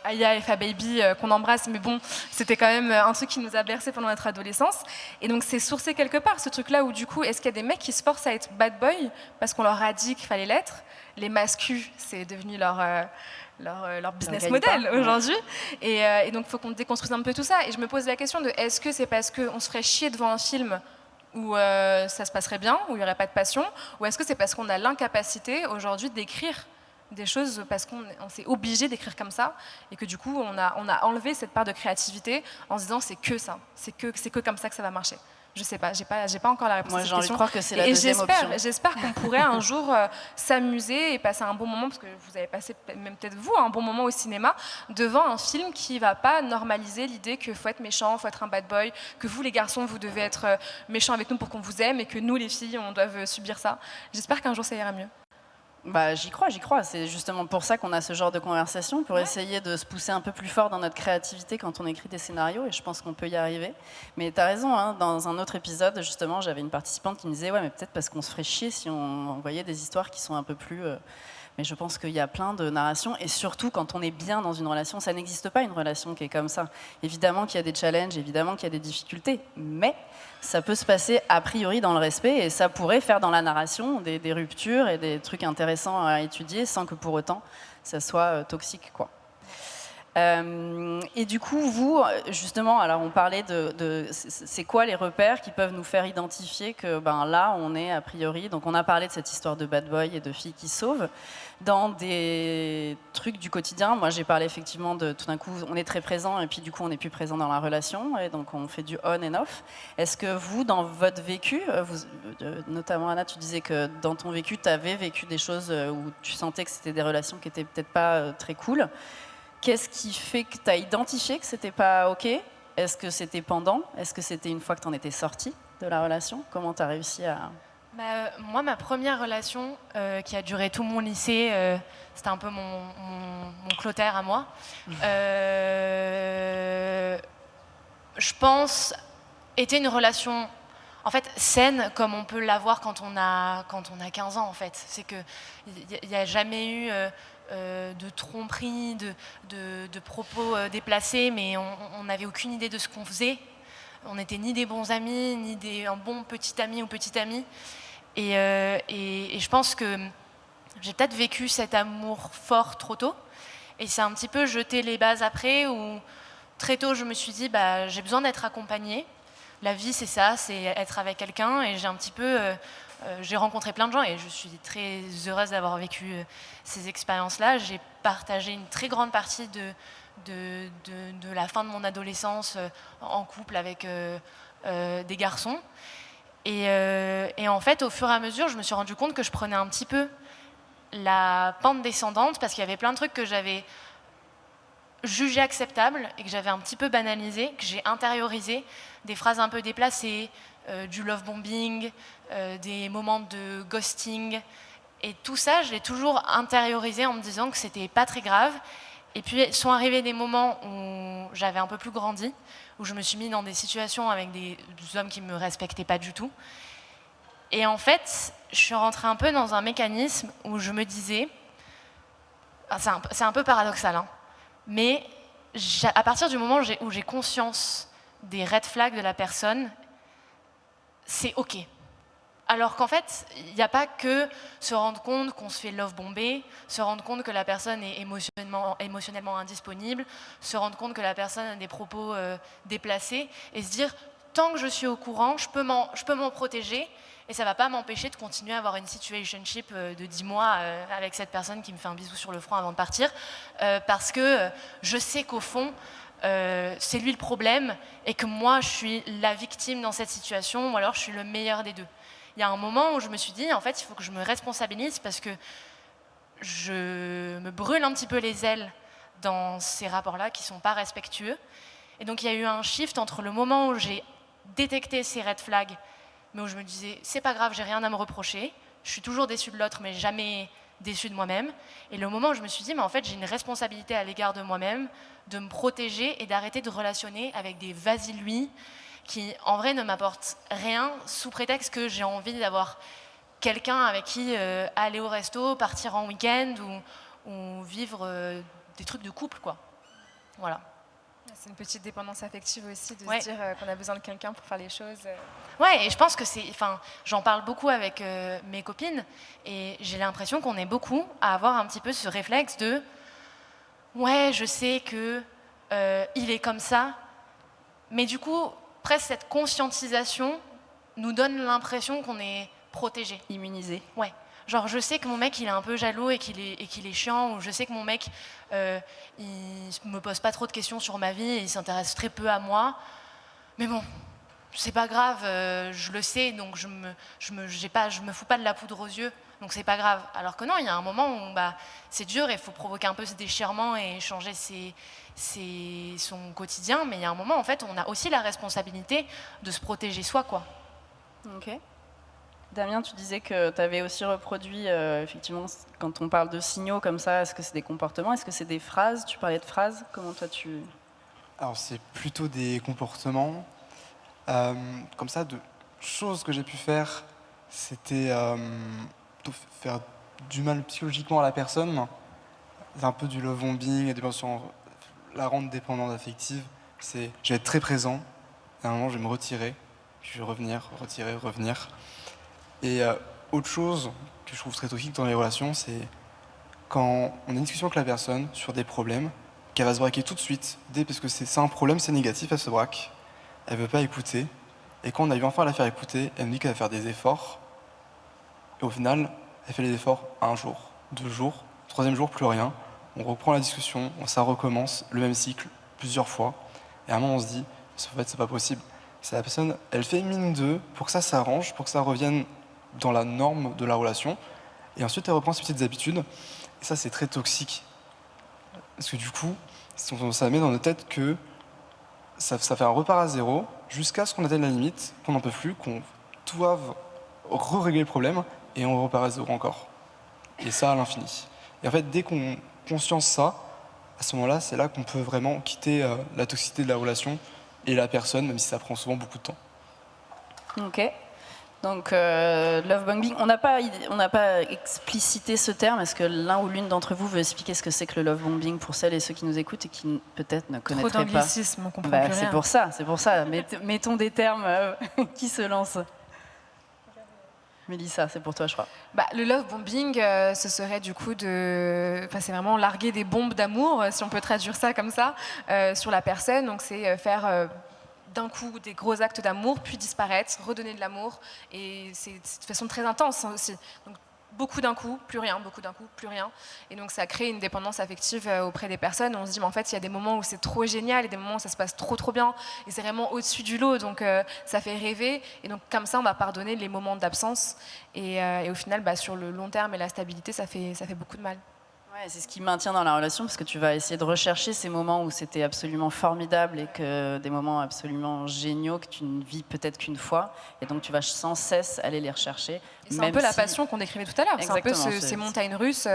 Aya et Fa Baby qu'on embrasse, mais bon, c'était quand même un truc qui nous a bercé pendant notre adolescence. Et donc c'est sourcé quelque part ce truc-là où du coup est-ce qu'il y a des mecs qui se forcent à être bad boy parce qu'on leur a dit qu'il fallait l'être. Les mascus, c'est devenu leur business model aujourd'hui. Et donc, il faut qu'on déconstruise un peu tout ça. Et je me pose la question de est-ce que c'est parce qu'on se ferait chier devant un film où ça se passerait bien, où il n'y aurait pas de passion, ou est-ce que c'est parce qu'on a l'incapacité aujourd'hui d'écrire des choses parce qu'on s'est obligé d'écrire comme ça, et que du coup, on a enlevé cette part de créativité en se disant c'est que ça, c'est que comme ça que ça va marcher. Je sais pas, j'ai pas encore la réponse Moi, à cette j'ai envie de question. croire que c'est la deuxième option. J'espère qu'on pourrait un jour s'amuser et passer un bon moment, parce que vous avez passé, même peut-être vous, un bon moment au cinéma, devant un film qui va pas normaliser l'idée qu'il faut être méchant, faut être un bad boy, que vous les garçons, vous devez être méchants avec nous pour qu'on vous aime, et que nous les filles, on doit subir ça. J'espère qu'un jour ça ira mieux. Bah, j'y crois. C'est justement pour ça qu'on a ce genre de conversation, pour essayer de se pousser un peu plus fort dans notre créativité quand on écrit des scénarios, et je pense qu'on peut y arriver. Mais tu as raison, hein, dans un autre épisode, justement, j'avais une participante qui me disait « Ouais, mais peut-être parce qu'on se ferait chier si on envoyait des histoires qui sont un peu plus... Mais je pense qu'il y a plein de narrations, et surtout quand on est bien dans une relation, ça n'existe pas une relation qui est comme ça. Évidemment qu'il y a des challenges, évidemment qu'il y a des difficultés, mais ça peut se passer a priori dans le respect, et ça pourrait faire dans la narration des ruptures et des trucs intéressants à étudier sans que pour autant ça soit toxique, quoi. Et du coup, vous, justement, alors on parlait de c'est quoi les repères qui peuvent nous faire identifier que ben, là, on est a priori, donc on a parlé de cette histoire de bad boy et de filles qui sauvent, dans des trucs du quotidien. Moi, j'ai parlé effectivement de tout d'un coup, on est très présent et puis du coup, on n'est plus présent dans la relation, et donc on fait du on and off. Est-ce que vous, dans votre vécu, notamment Anna, tu disais que dans ton vécu, tu avais vécu des choses où tu sentais que c'était des relations qui étaient peut-être pas très cool. Qu'est-ce qui fait que tu as identifié que c'était pas OK? Est-ce que c'était pendant? Est-ce que c'était une fois que tu en étais sortie de la relation? Comment tu as réussi à... Moi, ma première relation, qui a duré tout mon lycée, c'était un peu mon clotard à moi. Je pense, était une relation, en fait, saine, comme on peut l'avoir quand on a 15 ans, en fait. C'est qu'il n'y a jamais eu... de tromperie, de propos déplacés, mais on n'avait aucune idée de ce qu'on faisait. On n'était ni des bons amis, ni un bon petit ami ou petite amie. Et je pense que j'ai peut-être vécu cet amour fort trop tôt. Et c'est un petit peu jeté les bases après, où très tôt je me suis dit, bah, j'ai besoin d'être accompagnée. La vie, c'est ça, c'est être avec quelqu'un. Et j'ai un petit peu... j'ai rencontré plein de gens et je suis très heureuse d'avoir vécu ces expériences-là. J'ai partagé une très grande partie de la fin de mon adolescence en couple avec des garçons. Et en fait, au fur et à mesure, je me suis rendu compte que je prenais un petit peu la pente descendante, parce qu'il y avait plein de trucs que j'avais jugés acceptables et que j'avais un petit peu banalisé, que j'ai intériorisé, des phrases un peu déplacées, du love bombing, des moments de ghosting, et tout ça je l'ai toujours intériorisé en me disant que c'était pas très grave. Et puis sont arrivés des moments où j'avais un peu plus grandi, où je me suis mis dans des situations avec des hommes qui me respectaient pas du tout, et en fait je suis rentrée un peu dans un mécanisme où je me disais, c'est un peu paradoxal, hein, mais à partir du moment où j'ai conscience des red flags de la personne, c'est OK. Alors qu'en fait, il n'y a pas que se rendre compte qu'on se fait love bomber, se rendre compte que la personne est émotionnellement indisponible, se rendre compte que la personne a des propos déplacés, et se dire, tant que je suis au courant, je peux m'en protéger, et ça ne va pas m'empêcher de continuer à avoir une situationship de 10 mois avec cette personne qui me fait un bisou sur le front avant de partir, parce que je sais qu'au fond, c'est lui le problème, et que moi je suis la victime dans cette situation, ou alors je suis le meilleur des deux. Il y a un moment où je me suis dit, en fait, il faut que je me responsabilise, parce que je me brûle un petit peu les ailes dans ces rapports-là qui ne sont pas respectueux. Et donc il y a eu un shift entre le moment où j'ai détecté ces red flags, mais où je me disais, c'est pas grave, j'ai rien à me reprocher, je suis toujours déçue de l'autre, mais jamais déçue de moi-même. Et le moment où je me suis dit, mais en fait, j'ai une responsabilité à l'égard de moi-même, de me protéger et d'arrêter de relationner avec des vas-y-lui qui, en vrai, ne m'apportent rien, sous prétexte que j'ai envie d'avoir quelqu'un avec qui aller au resto, partir en week-end ou vivre des trucs de couple, quoi. Voilà. C'est une petite dépendance affective aussi, de Ouais. se dire qu'on a besoin de quelqu'un pour faire les choses. Ouais, et je pense que j'en parle beaucoup avec mes copines, et j'ai l'impression qu'on est beaucoup à avoir un petit peu ce réflexe de ouais, je sais que il est comme ça, mais du coup, presque cette conscientisation nous donne l'impression qu'on est protégé, Immunisé. Ouais. Genre, je sais que mon mec, il est un peu jaloux et qu'il est chiant, ou je sais que mon mec, il me pose pas trop de questions sur ma vie et il s'intéresse très peu à moi. Mais bon, c'est pas grave, je le sais, donc je me fous pas de la poudre aux yeux, donc c'est pas grave. Alors que non, il y a un moment où c'est dur et il faut provoquer un peu ce déchirement et changer son quotidien, mais il y a un moment, en fait, on a aussi la responsabilité de se protéger soi, quoi. Ok. Damien, tu disais que tu avais aussi reproduit, effectivement, quand on parle de signaux comme ça, est-ce que c'est des comportements, est-ce que c'est des phrases? Tu parlais de phrases, comment toi tu... Alors c'est plutôt des comportements. Comme ça, de choses que j'ai pu faire, c'était plutôt faire du mal psychologiquement à la personne. C'est un peu du love bombing, et la rendre dépendante affective. Je vais être très présent, et à un moment je vais me retirer, puis je vais revenir, retirer, revenir. Et autre chose que je trouve très toxique dans les relations, c'est quand on a une discussion avec la personne sur des problèmes, qu'elle va se braquer tout de suite, parce que c'est un problème, c'est négatif, elle se braque, elle veut pas écouter, et quand on arrive enfin à la faire écouter, elle me dit qu'elle va faire des efforts, et au final, elle fait les efforts 1 jour, 2 jours, 3e jour, plus rien, on reprend la discussion, ça recommence, le même cycle, plusieurs fois, et à un moment on se dit, en fait c'est pas possible, c'est la personne, elle fait mine d'eux pour que ça s'arrange, pour que ça revienne dans la norme de la relation, et ensuite elle reprend ses petites habitudes, et ça c'est très toxique. Parce que du coup, ça met dans nos têtes que ça fait un repart à zéro, jusqu'à ce qu'on atteigne la limite, qu'on n'en peut plus, qu'on doive régler le problème, et on repart à zéro encore. Et ça à l'infini. Et en fait, dès qu'on conscience ça, à ce moment-là, c'est là qu'on peut vraiment quitter la toxicité de la relation et la personne, même si ça prend souvent beaucoup de temps. Ok. Donc, love bombing, on n'a pas explicité ce terme. Est-ce que l'un ou l'une d'entre vous veut expliquer ce que c'est que le love bombing pour celles et ceux qui nous écoutent et qui peut-être ne connaîtraient pas? Trop d'anglicisme, on comprend plus rien. C'est pour ça. Mettons des termes qui se lancent. Mélissa, c'est pour toi, je crois. Le love bombing, ce serait du coup c'est vraiment larguer des bombes d'amour, si on peut traduire ça comme ça, sur la personne. Donc c'est faire d'un coup des gros actes d'amour, puis disparaître, redonner de l'amour. Et c'est de façon très intense aussi. Donc, beaucoup d'un coup, plus rien, beaucoup d'un coup, plus rien. Et donc ça crée une dépendance affective auprès des personnes. On se dit, mais en fait, il y a des moments où c'est trop génial et des moments où ça se passe trop bien. Et c'est vraiment au-dessus du lot, donc ça fait rêver. Et donc comme ça, on va pardonner les moments d'absence. Et au final, sur le long terme et la stabilité, ça fait beaucoup de mal. Ouais, c'est ce qui maintient dans la relation, parce que tu vas essayer de rechercher ces moments où c'était absolument formidable et que des moments absolument géniaux que tu ne vis peut-être qu'une fois, et donc tu vas sans cesse aller les rechercher. C'est un peu la passion qu'on décrivait tout à l'heure. C'est un peu ces montagnes russes.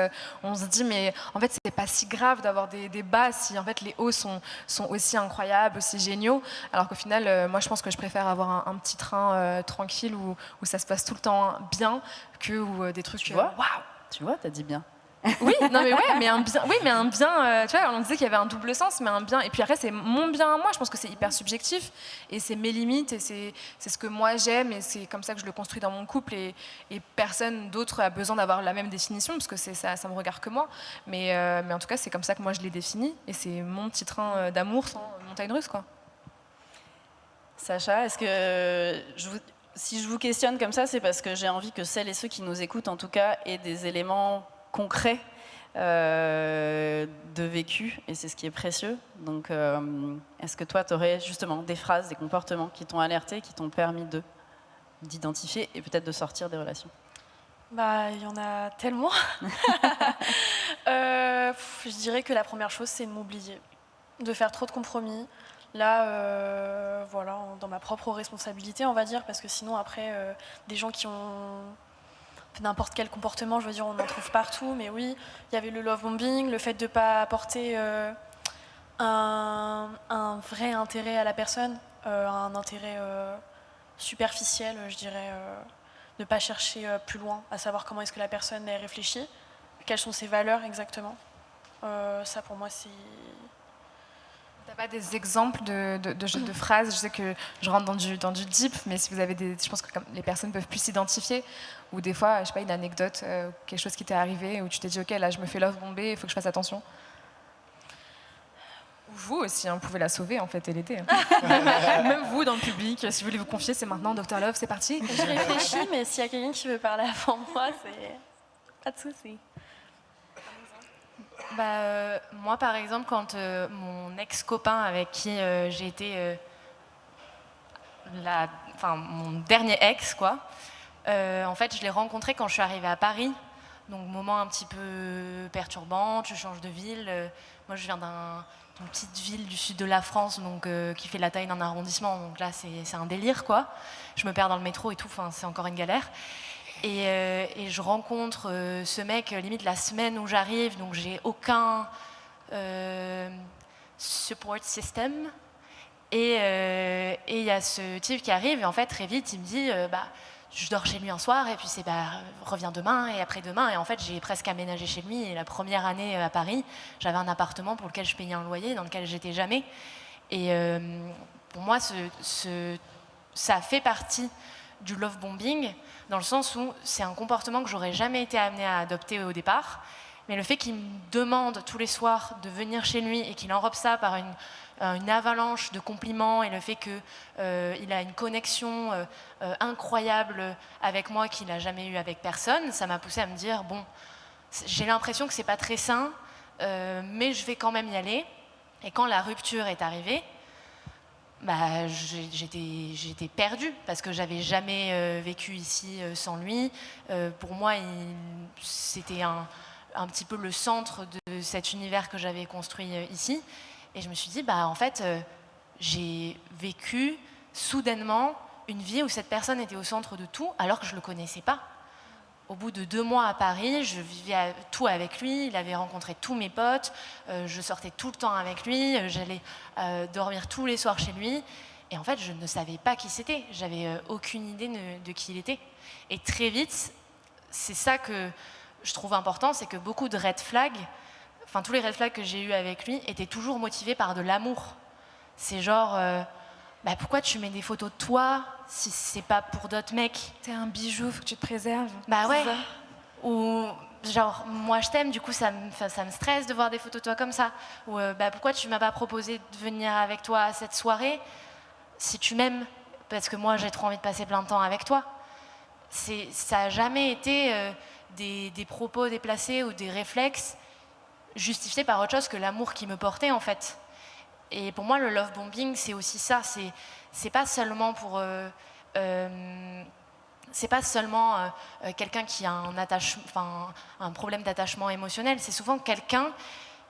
On se dit, mais en fait, c'est pas si grave d'avoir des bas si en fait les hauts sont aussi incroyables, aussi géniaux. Alors qu'au final, moi, je pense que je préfère avoir un petit train tranquille où ça se passe tout le temps bien que des trucs. Tu vois, t'as dit bien. Oui, non mais ouais, mais un bien, tu vois, on disait qu'il y avait un double sens, mais un bien, et puis après c'est mon bien à moi, je pense que c'est hyper subjectif, et c'est mes limites, et c'est ce que moi j'aime, et c'est comme ça que je le construis dans mon couple, et personne d'autre a besoin d'avoir la même définition, parce que ça me regarde que moi, mais en tout cas c'est comme ça que moi je l'ai défini, et c'est mon petit train d'amour sans montagne russe, quoi. Sacha, est-ce que si je vous questionne comme ça, c'est parce que j'ai envie que celles et ceux qui nous écoutent, en tout cas, aient des éléments concret de vécu, et c'est ce qui est précieux. Donc, est-ce que toi, tu aurais justement des phrases, des comportements qui t'ont alerté, qui t'ont permis d'identifier et peut-être de sortir des relations? Il y en a tellement. Je dirais que la première chose, c'est de m'oublier, de faire trop de compromis. Là, dans ma propre responsabilité, on va dire, parce que sinon, après, des gens qui ont n'importe quel comportement, je veux dire, on en trouve partout, mais oui, il y avait le love bombing, le fait de ne pas apporter un vrai intérêt à la personne, un intérêt superficiel, je dirais, ne pas chercher plus loin, à savoir comment est-ce que la personne est réfléchie, quelles sont ses valeurs exactement. Ça, pour moi, c'est... T'as pas des exemples de phrases? Je sais que je rentre dans du deep, mais si vous avez je pense que les personnes peuvent plus s'identifier, ou des fois, je sais pas, une anecdote, quelque chose qui t'est arrivé, où tu t'es dit, ok, là je me fais love bomber, il faut que je fasse attention. Ou vous aussi, vous pouvez la sauver en fait et l'aider. Même vous dans le public, si vous voulez vous confier, c'est maintenant, Dr Love, c'est parti. Je réfléchis, mais s'il y a quelqu'un qui veut parler avant moi, c'est pas de souci. Moi, par exemple, quand mon ex-copain avec qui j'ai été mon dernier ex, quoi. En fait, je l'ai rencontré quand je suis arrivée à Paris. Donc, moment un petit peu perturbant, tu changes de ville. Moi, je viens d'une petite ville du sud de la France, donc qui fait la taille d'un arrondissement. Donc là, c'est un délire, quoi. Je me perds dans le métro et tout, c'est encore une galère. Et je rencontre ce mec limite la semaine où j'arrive, donc j'ai aucun support system. Et il y a ce type qui arrive, et en fait, très vite, il me dit je dors chez lui un soir, et puis c'est reviens demain, et après-demain. Et en fait, j'ai presque aménagé chez lui. Et la première année à Paris, j'avais un appartement pour lequel je payais un loyer, dans lequel j'étais jamais. Et pour moi, ça fait partie du love bombing, dans le sens où c'est un comportement que j'aurais jamais été amenée à adopter au départ. Mais le fait qu'il me demande tous les soirs de venir chez lui et qu'il enrobe ça par une avalanche de compliments et le fait qu'il a une connexion incroyable avec moi qu'il n'a jamais eu avec personne, ça m'a poussée à me dire, bon, j'ai l'impression que c'est pas très sain, mais je vais quand même y aller. Et quand la rupture est arrivée, j'étais perdue parce que j'avais jamais vécu ici sans lui. Pour moi, c'était un petit peu le centre de cet univers que j'avais construit ici. Et je me suis dit, en fait, j'ai vécu soudainement une vie où cette personne était au centre de tout, alors que je ne le connaissais pas. Au bout de 2 mois à Paris, je vivais tout avec lui, il avait rencontré tous mes potes, je sortais tout le temps avec lui, j'allais dormir tous les soirs chez lui. Et en fait, je ne savais pas qui c'était, j'avais aucune idée de qui il était. Et très vite, c'est ça que je trouve important, c'est que beaucoup de red flags, tous les red flags que j'ai eus avec lui étaient toujours motivés par de l'amour. C'est genre, pourquoi tu mets des photos de toi si c'est pas pour d'autres mecs? T'es un bijou, faut que tu te préserves. Ouais. Ou genre, moi je t'aime, du coup ça me stresse de voir des photos de toi comme ça. Ou pourquoi tu m'as pas proposé de venir avec toi à cette soirée si tu m'aimes? Parce que moi j'ai trop envie de passer plein de temps avec toi. Ça n'a jamais été des propos déplacés ou des réflexes justifiés par autre chose que l'amour qui me portait en fait. Et pour moi, le love bombing, c'est aussi ça. C'est pas seulement pour quelqu'un qui a un problème d'attachement émotionnel. C'est souvent quelqu'un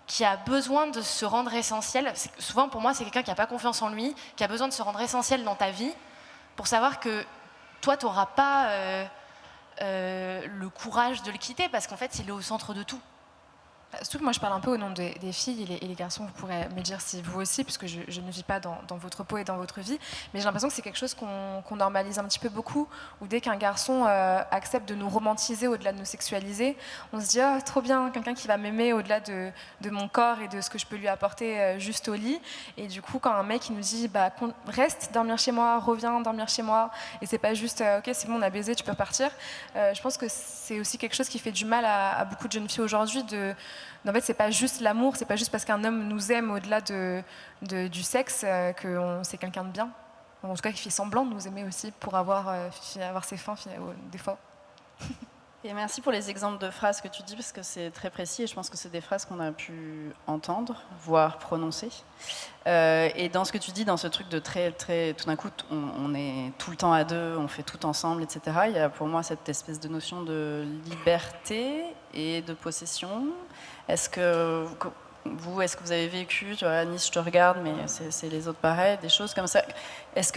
qui a besoin de se rendre essentiel. Souvent, pour moi, c'est quelqu'un qui n'a pas confiance en lui, qui a besoin de se rendre essentiel dans ta vie pour savoir que toi, tu n'auras pas le courage de le quitter parce qu'en fait, il est au centre de tout. Surtout que moi je parle un peu au nom des filles et les garçons, vous pourrez me dire si vous aussi, puisque je ne vis pas dans votre peau et dans votre vie, mais j'ai l'impression que c'est quelque chose qu'on normalise un petit peu beaucoup, où dès qu'un garçon accepte de nous romantiser au-delà de nous sexualiser, on se dit oh, trop bien, quelqu'un qui va m'aimer au-delà de mon corps et de ce que je peux lui apporter juste au lit. Et du coup quand un mec il nous dit reste dormir chez moi, reviens dormir chez moi, et c'est pas juste ok c'est bon on a baisé, tu peux partir, je pense que c'est aussi quelque chose qui fait du mal à beaucoup de jeunes filles aujourd'hui en fait, c'est pas juste l'amour, c'est pas juste parce qu'un homme nous aime au-delà du sexe que c'est quelqu'un de bien. En tout cas, qui fait semblant de nous aimer aussi pour avoir ses fins des fois. Et merci pour les exemples de phrases que tu dis parce que c'est très précis et je pense que c'est des phrases qu'on a pu entendre, voire prononcer. Et dans ce que tu dis, dans ce truc de très, tout d'un coup, on est tout le temps à deux, on fait tout ensemble, etc. Il y a pour moi cette espèce de notion de liberté et de possession. Est-ce que vous avez vécu, tu vois, Nice, je te regarde, mais c'est les autres pareil, des choses comme ça. Qu'est-ce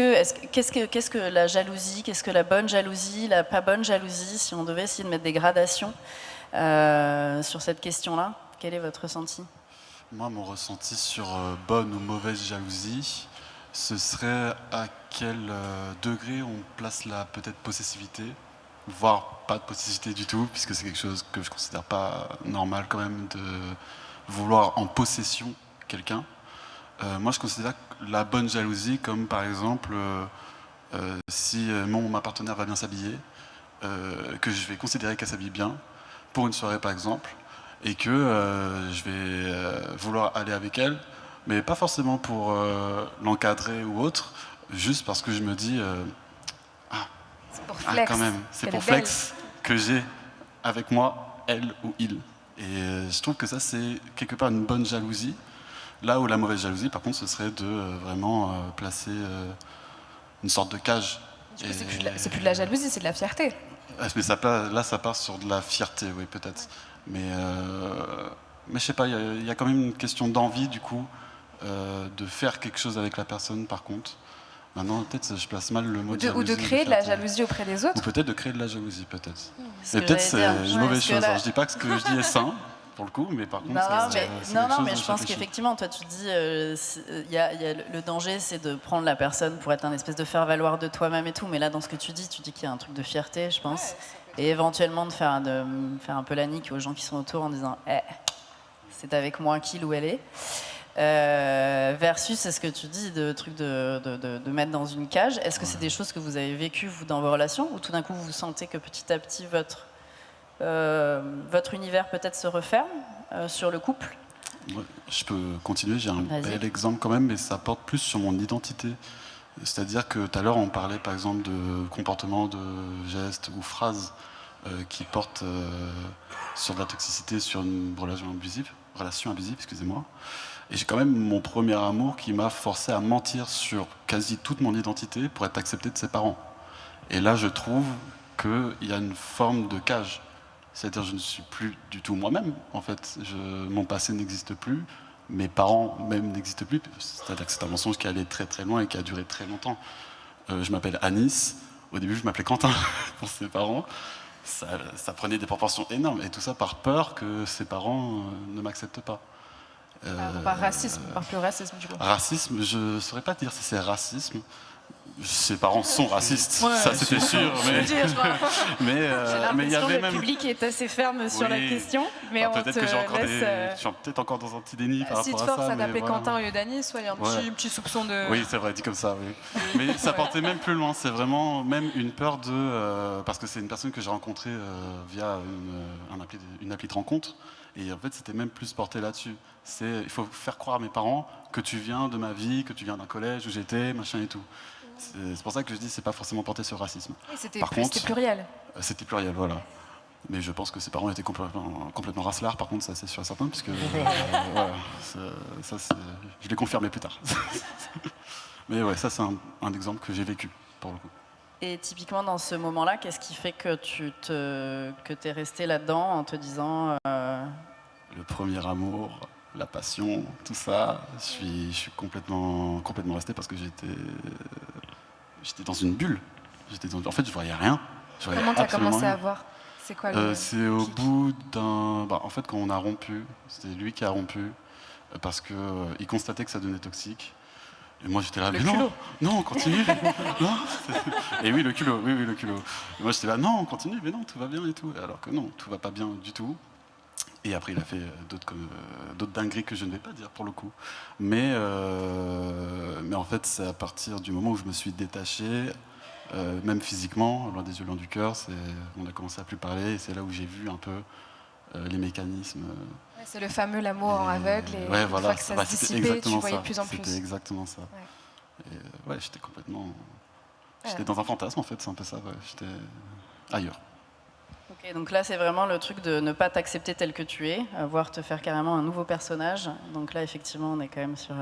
que la jalousie, qu'est-ce que la bonne jalousie, la pas bonne jalousie, si on devait essayer de mettre des gradations sur cette question-là, quel est votre ressenti? Moi, mon ressenti sur bonne ou mauvaise jalousie, ce serait à quel degré on place la peut-être possessivité, voire pas de possessivité du tout, puisque c'est quelque chose que je considère pas normal quand même de vouloir en possession quelqu'un. Moi, je considère la bonne jalousie comme par exemple si ma partenaire va bien s'habiller, que je vais considérer qu'elle s'habille bien pour une soirée par exemple, et que je vais vouloir aller avec elle, mais pas forcément pour l'encadrer ou autre, juste parce que je me dis c'est pour flex. Quand même, c'est pour flex que j'ai avec moi, elle ou il. Et je trouve que ça, c'est quelque part une bonne jalousie. Là où la mauvaise jalousie, par contre, ce serait de vraiment placer une sorte de cage. Du coup, c'est plus de la jalousie, c'est de la fierté. Mais ça part sur de la fierté, oui, peut-être. Mais je sais pas, il y a quand même une question d'envie, du coup, de faire quelque chose avec la personne, par contre. Maintenant, peut-être, je place mal le mot de jalousie. Ou de créer de la jalousie auprès des autres. Ou peut-être de créer de la jalousie, peut-être. C'est Mais peut-être ce que c'est j'allais dire. une Ouais, mauvaise parce que chose. là- Alors, je dis pas que ce que je dis est sain, pour le coup, mais par contre, Non, c'est mais quelque chose je dont pense réfléchis. qu'effectivement, toi, tu dis, il y a le danger, c'est de prendre la personne pour être un espèce de faire-valoir de toi-même et tout. Mais là, dans ce que tu dis qu'il y a un truc de fierté, je pense. Et éventuellement de faire un peu la nique aux gens qui sont autour en disant c'est avec moi qu'il ou elle est. Versus, c'est ce que tu dis, de truc de mettre dans une cage. Est-ce que c'est des choses que vous avez vécues, vous, dans vos relations, ou tout d'un coup, vous sentez que petit à petit, votre univers peut-être se referme sur le couple? Ouais, je peux continuer, j'ai un Vas-y. bel exemple quand même, mais ça porte plus sur mon identité. C'est-à-dire que tout à l'heure, on parlait par exemple de comportements, de gestes ou phrases qui portent sur de la toxicité, sur une relation abusive, excusez-moi. Et j'ai quand même mon premier amour qui m'a forcé à mentir sur quasi toute mon identité pour être accepté de ses parents. Et là, je trouve qu'il y a une forme de cage. C'est-à-dire, je ne suis plus du tout moi-même, en fait. Mon passé n'existe plus, mes parents même n'existent plus. C'est-à-dire que c'est un mensonge qui allait très très loin et qui a duré très longtemps. Je m'appelle Anis. Au début, je m'appelais Quentin pour ses parents. Ça prenait des proportions énormes. Et tout ça par peur que ses parents ne m'acceptent pas. Par racisme, par pur racisme, du coup. Racisme, je ne saurais pas dire si c'est racisme. Ses parents sont racistes, Ouais, ça c'était sûr, mais il y avait le même... public est assez ferme sur la Oui. question, mais on peut-être te que j'ai encore laisse... je suis peut-être encore dans un petit déni par Si rapport te à ça. force à mais t'appeler voilà. Quentin au lieu d'Anis, il y a un Ouais. petit soupçon de... Oui, c'est vrai, dit comme ça, oui. Mais ça portait même plus loin, c'est vraiment même une peur de... parce que c'est une personne que j'ai rencontrée via une appli de rencontre, et en fait c'était même plus porté là-dessus. Il faut faire croire à mes parents que tu viens de ma vie, que tu viens d'un collège où j'étais, machin et tout. C'est pour ça que je dis c'est pas forcément porté sur le racisme. Oui, c'était Par contre, pluriel. C'était pluriel, voilà. Mais je pense que ses parents étaient complètement racelards, par contre, ça c'est sûr et certain, puisque voilà, je l'ai confirmé plus tard. Mais ouais, ça c'est un exemple que j'ai vécu, pour le coup. Et typiquement dans ce moment-là, qu'est-ce qui fait que t'es resté là-dedans en te disant... Le premier amour, la passion, tout ça, je suis complètement resté parce que j'étais dans une bulle. En fait, je voyais rien. Comment tu as commencé à voir? C'est quoi le... C'est au bout d'un... en fait, quand on a rompu, c'était lui qui a rompu, parce qu'il constatait que ça devenait toxique. Et moi, j'étais là, mais non, continue. Non. Et oui, le culot, oui, le culot. Et moi, j'étais là, non, continue, mais non, tout va bien et tout. Alors que non, tout va pas bien du tout. Et après, il a fait d'autres dingueries que je ne vais pas dire, pour le coup. Mais en fait, c'est à partir du moment où je me suis détaché, même physiquement, loin des yeux, loin du cœur, on a commencé à plus parler, et c'est là où j'ai vu un peu les mécanismes. Ouais, c'est le fameux l'amour en aveugle, et ouais, une voilà, fois que ça se dissipait, tu voyais de plus en plus. C'était exactement ça. Ouais. Et ouais, j'étais complètement... J'étais dans un fantasme, en fait, c'est un peu ça, ouais. J'étais ailleurs. Ok, donc là c'est vraiment le truc de ne pas t'accepter tel que tu es, voire te faire carrément un nouveau personnage. Donc là effectivement on est quand même sur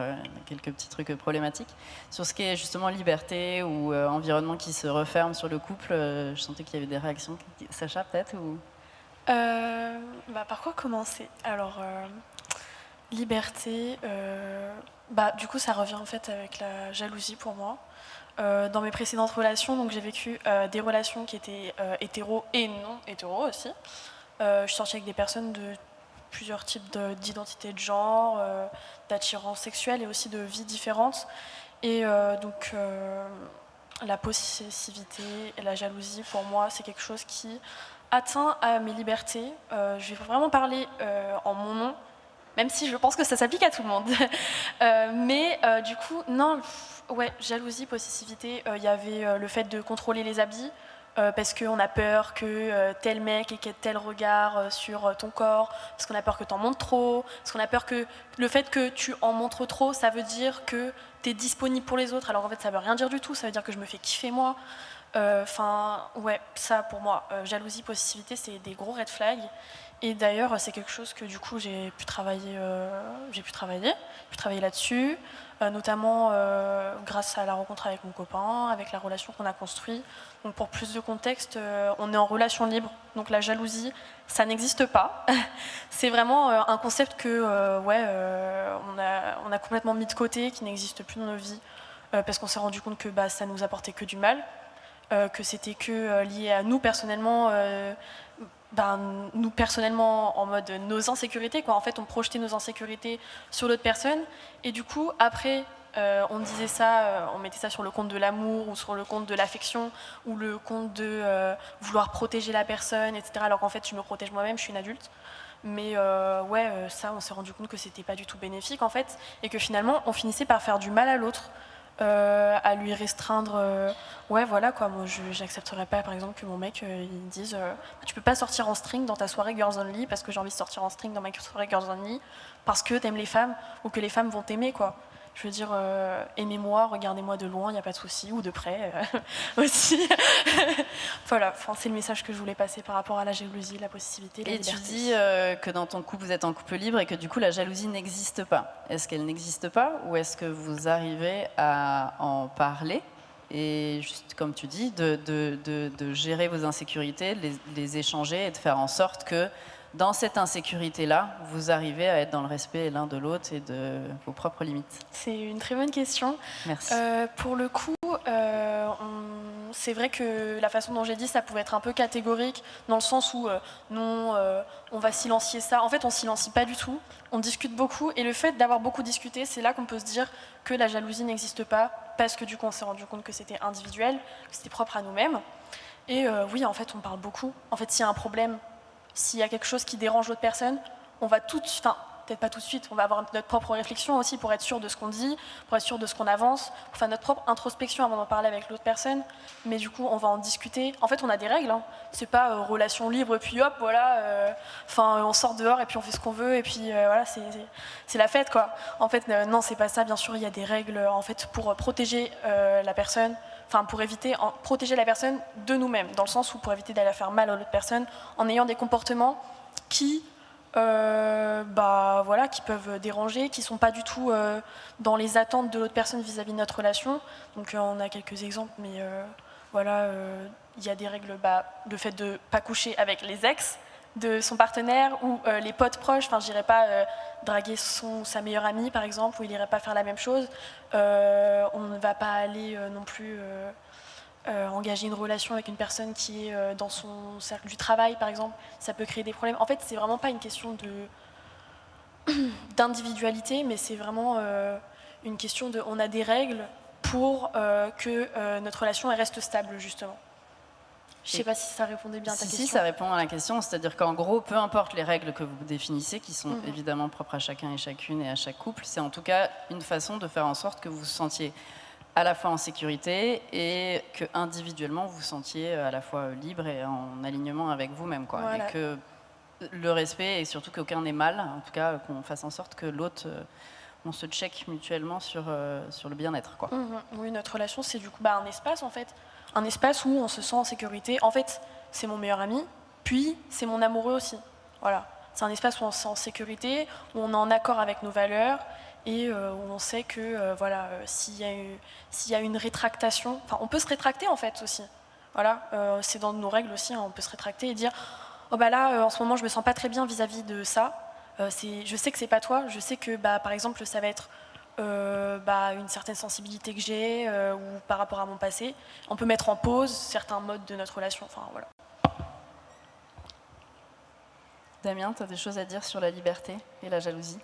quelques petits trucs problématiques. Sur ce qui est justement liberté ou environnement qui se referme sur le couple, je sentais qu'il y avait des réactions. Sacha peut-être ou... Par quoi commencer? Alors, liberté, du coup ça revient en fait avec la jalousie pour moi. Dans mes précédentes relations, donc j'ai vécu des relations qui étaient hétéros et non hétéros aussi. Je suis sortie avec des personnes de plusieurs types d'identités de genre, d'attirance sexuelle et aussi de vies différentes. Et donc la possessivité et la jalousie, pour moi, c'est quelque chose qui atteint à mes libertés. Je vais vraiment parler en mon nom, même si je pense que ça s'applique à tout le monde. Mais du coup, non... Ouais, jalousie, possessivité, il y avait le fait de contrôler les habits, parce qu'on a peur que tel mec ait tel regard sur ton corps, parce qu'on a peur que tu en montres trop, parce qu'on a peur que le fait que tu en montres trop, ça veut dire que tu es disponible pour les autres, alors en fait ça veut rien dire du tout, ça veut dire que je me fais kiffer moi. Enfin, ouais, ça pour moi, jalousie, possessivité, c'est des gros red flags. Et d'ailleurs, c'est quelque chose que du coup j'ai pu travailler là-dessus, notamment grâce à la rencontre avec mon copain, avec la relation qu'on a construite. Donc pour plus de contexte, on est en relation libre, donc la jalousie, ça n'existe pas. C'est vraiment un concept que on a complètement mis de côté, qui n'existe plus dans nos vies, parce qu'on s'est rendu compte que ça nous apportait que du mal, que c'était que lié à nous personnellement. Nous personnellement en mode nos insécurités, quoi. En fait on projetait nos insécurités sur l'autre personne et du coup après on disait ça, on mettait ça sur le compte de l'amour ou sur le compte de l'affection ou le compte de vouloir protéger la personne, etc. Alors qu'en fait je me protège moi-même, je suis une adulte. Mais ça on s'est rendu compte que c'était pas du tout bénéfique en fait et que finalement on finissait par faire du mal à l'autre. À lui restreindre. Voilà quoi. Moi, j'accepterais pas, par exemple, que mon mec il dise tu peux pas sortir en string dans ta soirée Girls Only parce que j'ai envie de sortir en string dans ma soirée Girls Only parce que t'aimes les femmes ou que les femmes vont t'aimer, quoi. Je veux dire, aimez-moi, regardez-moi de loin, il n'y a pas de souci, ou de près aussi. Voilà, c'est le message que je voulais passer par rapport à la jalousie, la possessivité, la liberté. Et tu dis que dans ton couple, vous êtes en couple libre et que du coup, la jalousie n'existe pas. Est-ce qu'elle n'existe pas ou est-ce que vous arrivez à en parler et, juste comme tu dis, de gérer vos insécurités, de les échanger et de faire en sorte que dans cette insécurité-là, vous arrivez à être dans le respect l'un de l'autre et de vos propres limites? C'est une très bonne question. Merci. Pour le coup, c'est vrai que la façon dont j'ai dit, ça pouvait être un peu catégorique, dans le sens où non, on va silencier ça. En fait, on silencie pas du tout, on discute beaucoup, et le fait d'avoir beaucoup discuté, c'est là qu'on peut se dire que la jalousie n'existe pas, parce que du coup, on s'est rendu compte que c'était individuel, que c'était propre à nous-mêmes. Et oui, en fait, on parle beaucoup. En fait, s'il y a un problème, s'il y a quelque chose qui dérange l'autre personne, on va peut-être pas tout de suite, on va avoir notre propre réflexion aussi pour être sûr de ce qu'on dit, pour être sûr de ce qu'on avance, pour faire notre propre introspection avant d'en parler avec l'autre personne. Mais du coup, on va en discuter. En fait, on a des règles. C'est pas relation libre, puis hop, voilà. On sort dehors et puis on fait ce qu'on veut et puis voilà, c'est la fête, quoi. En fait, non, c'est pas ça. Bien sûr, il y a des règles en fait pour protéger la personne. Pour protéger la personne de nous-mêmes, dans le sens où pour éviter d'aller faire mal à l'autre personne, en ayant des comportements qui peuvent déranger, qui ne sont pas du tout dans les attentes de l'autre personne vis-à-vis de notre relation. Donc on a quelques exemples, mais il y a des règles, le fait de ne pas coucher avec les ex de son partenaire ou les potes proches. Je n'irais pas draguer sa meilleure amie, par exemple, ou il n'irait pas faire la même chose. On ne va pas aller non plus engager une relation avec une personne qui est dans son cercle du travail, par exemple. Ça peut créer des problèmes. En fait, c'est vraiment pas une question d'individualité, mais c'est vraiment une question de... On a des règles pour que notre relation elle reste stable, justement. Je ne sais pas si ça répondait bien à ta question. Si, ça répond à la question. C'est-à-dire qu'en gros, peu importe les règles que vous définissez, qui sont évidemment propres à chacun et chacune et à chaque couple, c'est en tout cas une façon de faire en sorte que vous vous sentiez à la fois en sécurité et que individuellement vous vous sentiez à la fois libre et en alignement avec vous-même, quoi. Voilà. Et que le respect et surtout qu'aucun n'est mal, en tout cas qu'on fasse en sorte que l'autre, on se check mutuellement sur le bien-être, quoi. Oui, notre relation, c'est du coup un espace, en fait. Un espace où on se sent en sécurité. En fait, c'est mon meilleur ami, puis c'est mon amoureux aussi. Voilà. C'est un espace où on se sent en sécurité, où on est en accord avec nos valeurs et où on sait que s'il y a une rétractation, on peut se rétracter en fait aussi. Voilà, c'est dans nos règles aussi, on peut se rétracter et dire oh là en ce moment je me sens pas très bien vis-à-vis de ça. Je sais que c'est pas toi, je sais que par exemple ça va être une certaine sensibilité que j'ai ou par rapport à mon passé. On peut mettre en pause certains modes de notre relation. Voilà. Damien, tu as des choses à dire sur la liberté et la jalousie?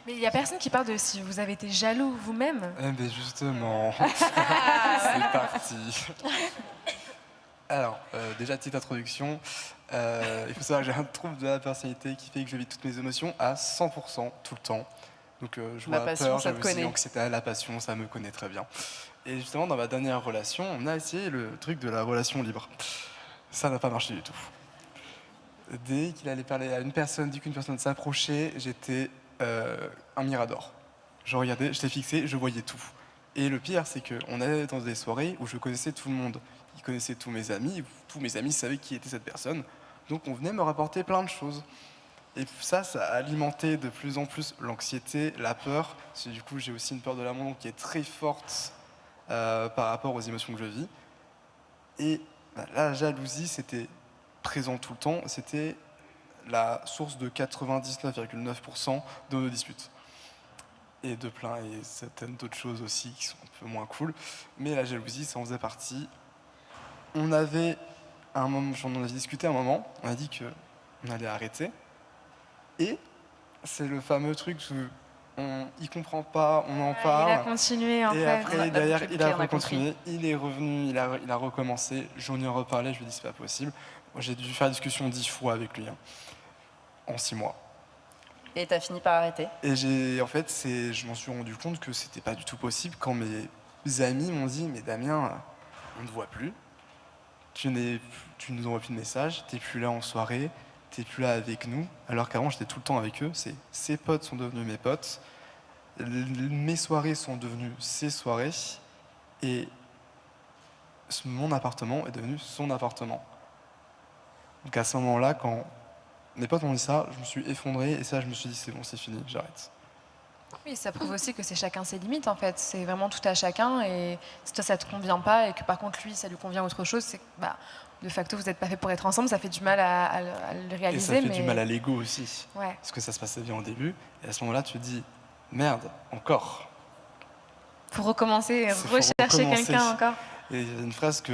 Mais il n'y a personne qui parle de si vous avez été jaloux vous-même. Mais justement, c'est parti. Alors, déjà, petite introduction. Il faut savoir que j'ai un trouble de la personnalité qui fait que je vis toutes mes émotions à 100% tout le temps. Donc, je vois peur, jalousie, anxiété, la passion, ça me connaît très bien. Et justement, dans ma dernière relation, on a essayé le truc de la relation libre. Ça n'a pas marché du tout. Dès qu'il allait parler à une personne, dès qu'une personne s'approchait, j'étais un mirador. Je regardais, j'étais fixé, je voyais tout. Et le pire, c'est qu'on allait dans des soirées où je connaissais tout le monde. Ils connaissaient tous mes amis savaient qui était cette personne. Donc on venait me rapporter plein de choses. Et ça a alimenté de plus en plus l'anxiété, la peur. Parce que du coup, j'ai aussi une peur de l'abandon qui est très forte par rapport aux émotions que je vis. Et la jalousie, c'était présent tout le temps. C'était la source de 99,9% de nos disputes. Et de plein et certaines d'autres choses aussi qui sont un peu moins cool. Mais la jalousie, ça en faisait partie. On avait un moment, j'en avais discuté un moment, on a dit qu'on allait arrêter. Et c'est le fameux truc où il comprend pas, on en parle. Il a continué en et fait. après, derrière, il a on a recontinué, il est revenu, il a recommencé. J'en ai reparlé, je lui ai dit c'est pas possible. Moi, j'ai dû faire la discussion 10 fois avec lui, en 6 mois. Et t'as fini par arrêter. Et je m'en suis rendu compte que c'était pas du tout possible quand mes amis m'ont dit mais Damien, on ne te voit plus, tu nous envoies plus de messages, t'es plus là en soirée, t'es plus là avec nous, alors qu'avant j'étais tout le temps avec eux. Ses potes sont devenus mes potes, mes soirées sont devenues ses soirées, et mon appartement est devenu son appartement. Donc à ce moment-là, quand mes potes m'ont dit ça, je me suis effondré, et ça je me suis dit c'est bon, c'est fini, j'arrête. Oui, ça prouve aussi que c'est chacun ses limites en fait. C'est vraiment tout à chacun, et si toi ça te convient pas et que par contre lui ça lui convient autre chose, c'est que de facto vous n'êtes pas fait pour être ensemble. Ça fait du mal à le réaliser. Et ça fait du mal à l'ego aussi, Ouais. parce que ça se passait bien au début, et à ce moment-là tu te dis merde, encore. Faut recommencer, Faut rechercher recommencer. quelqu'un encore. Et il y a une phrase qui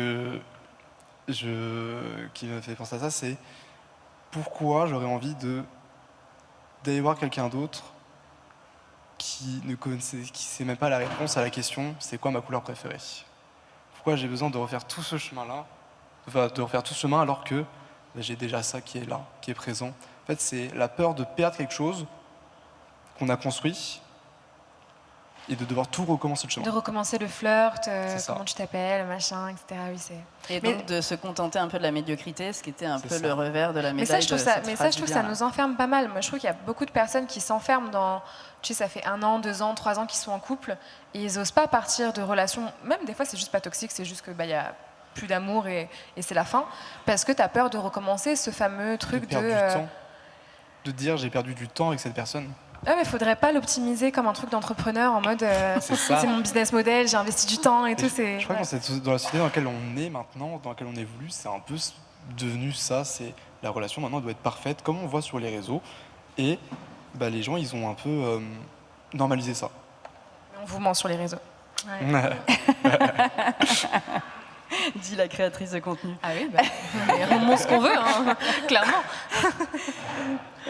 me fait penser à ça, c'est pourquoi j'aurais envie d'aller voir quelqu'un d'autre qui sait même pas la réponse à la question c'est quoi ma couleur préférée. Pourquoi j'ai besoin de refaire tout ce chemin-là, de refaire tout ce chemin alors que j'ai déjà ça qui est là, qui est présent. En fait, c'est la peur de perdre quelque chose qu'on a construit et de devoir tout recommencer le chemin. De recommencer le flirt, ça. comment tu t'appelles, machin, etc. Oui, c'est... Et Mais- donc de se contenter un peu de la médiocrité, ce qui était un C'est peu ça. le revers de la Mais médaille. ça, je trouve de ça, cette mais phrase ça, je trouve du que ça bien. nous enferme pas mal. Moi, je trouve qu'il y a beaucoup de personnes qui s'enferment dans... Tu sais, ça fait 1 an, 2 ans, 3 ans qu'ils sont en couple et ils osent pas partir de relations. Même des fois, c'est juste pas toxique, c'est juste que y a plus d'amour et c'est la fin. Parce que tu as peur de recommencer ce fameux truc de perdre du temps. De dire j'ai perdu du temps avec cette personne. Ah, mais faudrait pas l'optimiser comme un truc d'entrepreneur en mode C'est ça. c'est mon business model, j'ai investi du temps et tout. Je crois que dans la société dans laquelle on est maintenant, dans laquelle on évolue, c'est un peu devenu ça. C'est la relation maintenant doit être parfaite, comme on voit sur les réseaux. Et les gens, ils ont un peu normalisé ça. On vous ment sur les réseaux. Dit la créatrice de contenu. Ah oui, on montre ce qu'on veut, hein, clairement.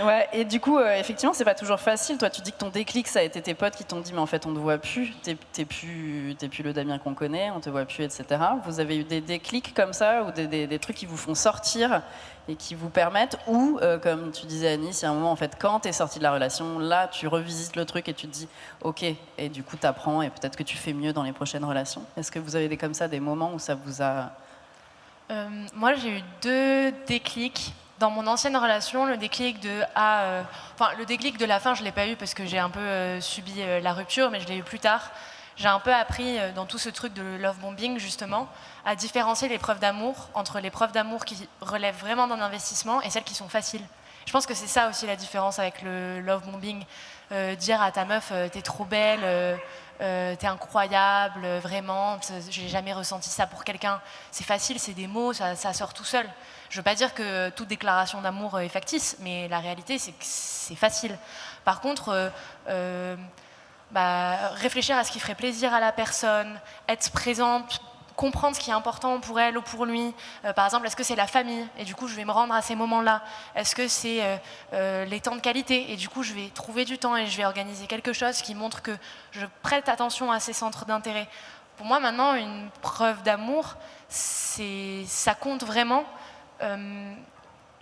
Ouais, et du coup, effectivement, c'est pas toujours facile. Toi, tu dis que ton déclic, ça a été tes potes qui t'ont dit, mais en fait, on te voit plus, t'es plus le Damien qu'on connaît, on te voit plus, etc. Vous avez eu des déclics comme ça, ou des trucs qui vous font sortir et qui vous permettent, ou, comme tu disais, Anis, il y a un moment, en fait, quand t'es sorti de la relation, là, tu revisites le truc et tu te dis, ok, et du coup, t'apprends et peut-être que tu fais mieux dans les prochaines relations. Est-ce que vous avez comme ça des moments où ça vous a... Moi, j'ai eu 2 déclics. Dans mon ancienne relation, le déclic le déclic de la fin, je l'ai pas eu parce que j'ai un peu subi la rupture, mais je l'ai eu plus tard. J'ai un peu appris dans tout ce truc de love bombing, justement, à différencier les preuves d'amour entre les preuves d'amour qui relèvent vraiment d'un investissement et celles qui sont faciles. Je pense que c'est ça aussi la différence avec le love bombing. Dire à ta meuf, t'es trop belle, t'es incroyable, vraiment, j'ai jamais ressenti ça pour quelqu'un. C'est facile, c'est des mots, ça sort tout seul. Je veux pas dire que toute déclaration d'amour est factice, mais la réalité, c'est que c'est facile. Par contre, réfléchir à ce qui ferait plaisir à la personne, être présente, comprendre ce qui est important pour elle ou pour lui. Par exemple, est-ce que c'est la famille et du coup je vais me rendre à ces moments-là? Est-ce que c'est les temps de qualité et du coup je vais trouver du temps et je vais organiser quelque chose qui montre que je prête attention à ces centres d'intérêt? Pour moi maintenant, une preuve d'amour, ça compte vraiment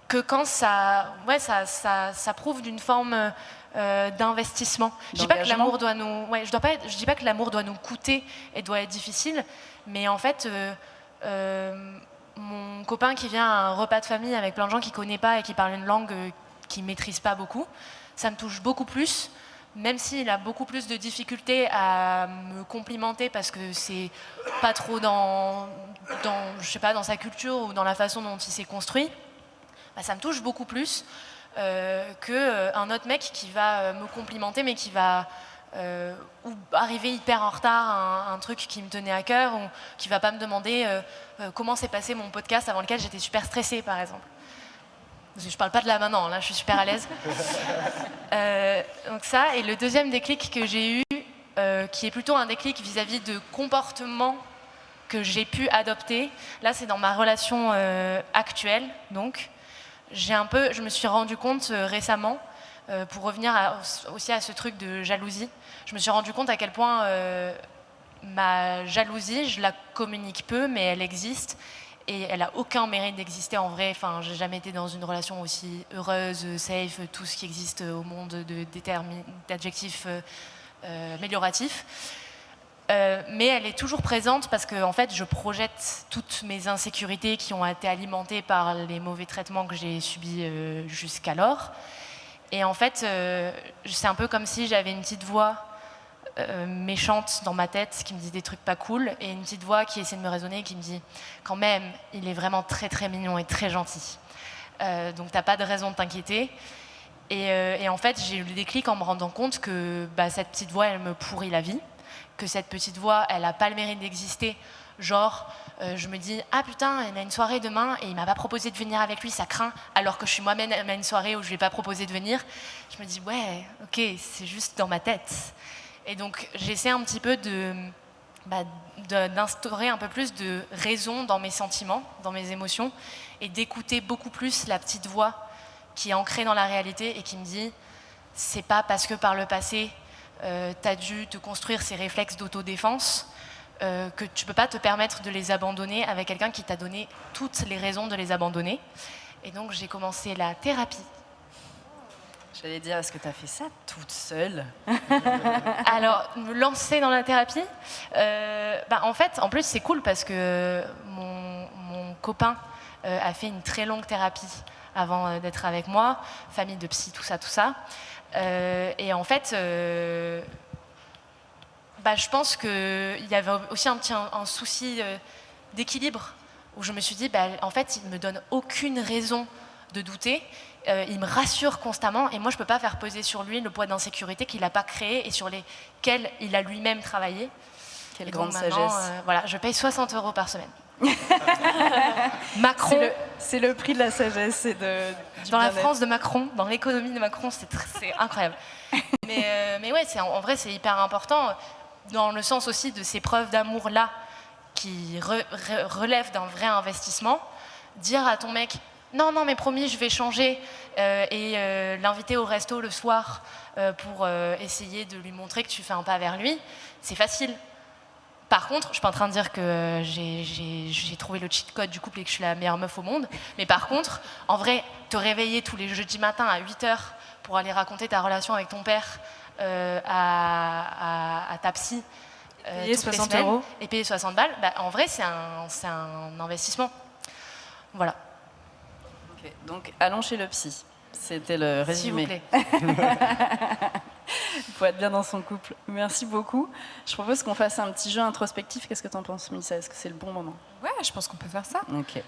que quand ça prouve d'une forme d'investissement. Je dis pas que l'amour doit nous, je dis pas que l'amour doit nous coûter et doit être difficile, mais en fait, mon copain qui vient à un repas de famille avec plein de gens qu'il connaît pas et qui parlent une langue qu'il maîtrise pas beaucoup, ça me touche beaucoup plus même s'il a beaucoup plus de difficultés à me complimenter parce que c'est pas trop je sais pas, dans sa culture ou dans la façon dont il s'est construit, bah, ça me touche beaucoup plus qu'un autre mec qui va me complimenter mais qui va ou arriver hyper en retard à un truc qui me tenait à cœur, ou qui va pas me demander comment s'est passé mon podcast avant lequel j'étais super stressée, par exemple. Je parle pas de là maintenant, là je suis super à l'aise. Donc ça, et le deuxième déclic que j'ai eu, qui est plutôt un déclic vis-à-vis de comportements que j'ai pu adopter, là c'est dans ma relation actuelle, donc je me suis rendu compte récemment, pour revenir aussi à ce truc de jalousie, je me suis rendu compte à quel point ma jalousie, je la communique peu, mais elle existe. Et elle n'a aucun mérite d'exister en vrai. Enfin, j'ai jamais été dans une relation aussi heureuse, safe, tout ce qui existe au monde d'adjectifs amélioratifs. Mais elle est toujours présente parce que en fait, je projette toutes mes insécurités qui ont été alimentées par les mauvais traitements que j'ai subis jusqu'alors. Et en fait, c'est un peu comme si j'avais une petite voix méchante dans ma tête qui me dit des trucs pas cool, et une petite voix qui essaie de me raisonner et qui me dit quand même, il est vraiment très très mignon et très gentil. Donc t'as pas de raison de t'inquiéter. Et en fait, j'ai eu le déclic en me rendant compte que cette petite voix, elle me pourrit la vie, que cette petite voix, elle a pas le mérite d'exister. Genre, je me dis ah putain, il a une soirée demain et il m'a pas proposé de venir avec lui, ça craint, alors que je suis moi-même à une soirée où je lui ai pas proposé de venir. Je me dis ouais, ok, c'est juste dans ma tête. Et donc j'essaie un petit peu d'instaurer un peu plus de raison dans mes sentiments, dans mes émotions, et d'écouter beaucoup plus la petite voix qui est ancrée dans la réalité et qui me dit c'est pas parce que par le passé t'as dû te construire ces réflexes d'autodéfense que tu peux pas te permettre de les abandonner avec quelqu'un qui t'a donné toutes les raisons de les abandonner. Et donc j'ai commencé la thérapie. J'allais dire, est-ce que tu as fait ça toute seule? Alors, me lancer dans la thérapie, en fait, en plus, c'est cool parce que mon copain a fait une très longue thérapie avant d'être avec moi, famille de psy, tout ça. Et en fait, je pense qu'il y avait aussi un souci d'équilibre où je me suis dit, en fait, il ne me donne aucune raison de douter. Il me rassure constamment et moi je ne peux pas faire peser sur lui le poids d'insécurité qu'il n'a pas créé et sur lesquels il a lui-même travaillé. Quelle grande sagesse. Voilà, je paye 60 € par semaine. Macron. C'est le prix de la sagesse et dans la France de Macron, dans l'économie de Macron, c'est incroyable. Mais ouais, en vrai c'est hyper important dans le sens aussi de ces preuves d'amour là qui relèvent d'un vrai investissement. Dire à ton mec non, mais promis, je vais changer et l'inviter au resto le soir pour essayer de lui montrer que tu fais un pas vers lui, c'est facile. Par contre, je suis pas en train de dire que j'ai trouvé le cheat code du couple et que je suis la meilleure meuf au monde, mais par contre, en vrai, te réveiller tous les jeudis matins à 8h pour aller raconter ta relation avec ton père à ta psy, payer 60 € et payer 60 balles, en vrai, c'est un investissement. Voilà. Okay, donc, allons chez le psy. C'était le résumé. S'il vous plaît. Il faut être bien dans son couple. Merci beaucoup. Je propose qu'on fasse un petit jeu introspectif. Qu'est-ce que tu en penses, Mélissa? Est-ce que c'est le bon moment? Ouais, je pense qu'on peut faire ça. Ok.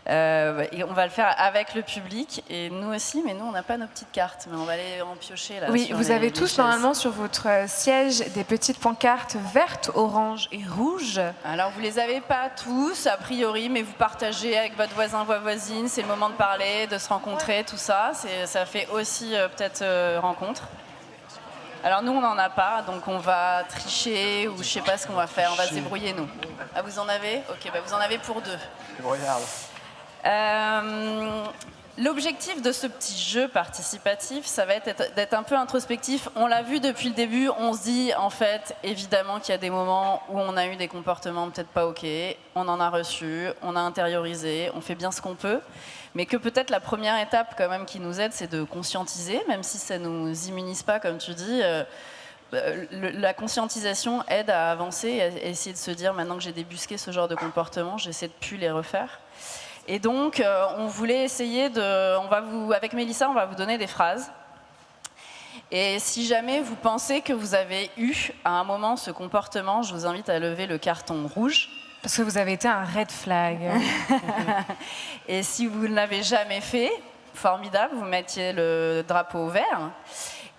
Et on va le faire avec le public et nous aussi, mais nous on n'a pas nos petites cartes, mais on va aller en piocher là. Oui, vous avez tous normalement sur votre siège des petites pancartes vertes, oranges et rouges. Alors vous les avez pas tous a priori, mais vous partagez avec votre voisin, voisine. C'est le moment de parler, de se rencontrer, tout ça. Ça fait aussi peut-être rencontre. Alors nous on n'en a pas, donc on va tricher ou je sais pas ce qu'on va faire. On va se débrouiller nous. Ah vous en avez? Ok, vous en avez pour 2. Regarde. L'objectif de ce petit jeu participatif, ça va être d'être un peu introspectif. On l'a vu depuis le début, on se dit en fait évidemment qu'il y a des moments où on a eu des comportements peut-être pas ok, on en a reçu, on a intériorisé, on fait bien ce qu'on peut, mais que peut-être la première étape quand même qui nous aide, c'est de conscientiser, même si ça nous immunise pas comme tu dis. La conscientisation aide à avancer et à essayer de se dire maintenant que j'ai débusqué ce genre de comportement, j'essaie de plus les refaire. Et donc, on voulait essayer avec Mélissa, on va vous donner des phrases. Et si jamais vous pensez que vous avez eu à un moment ce comportement, je vous invite à lever le carton rouge. Parce que vous avez été un red flag. Et si vous ne l'avez jamais fait, formidable, vous mettiez le drapeau vert.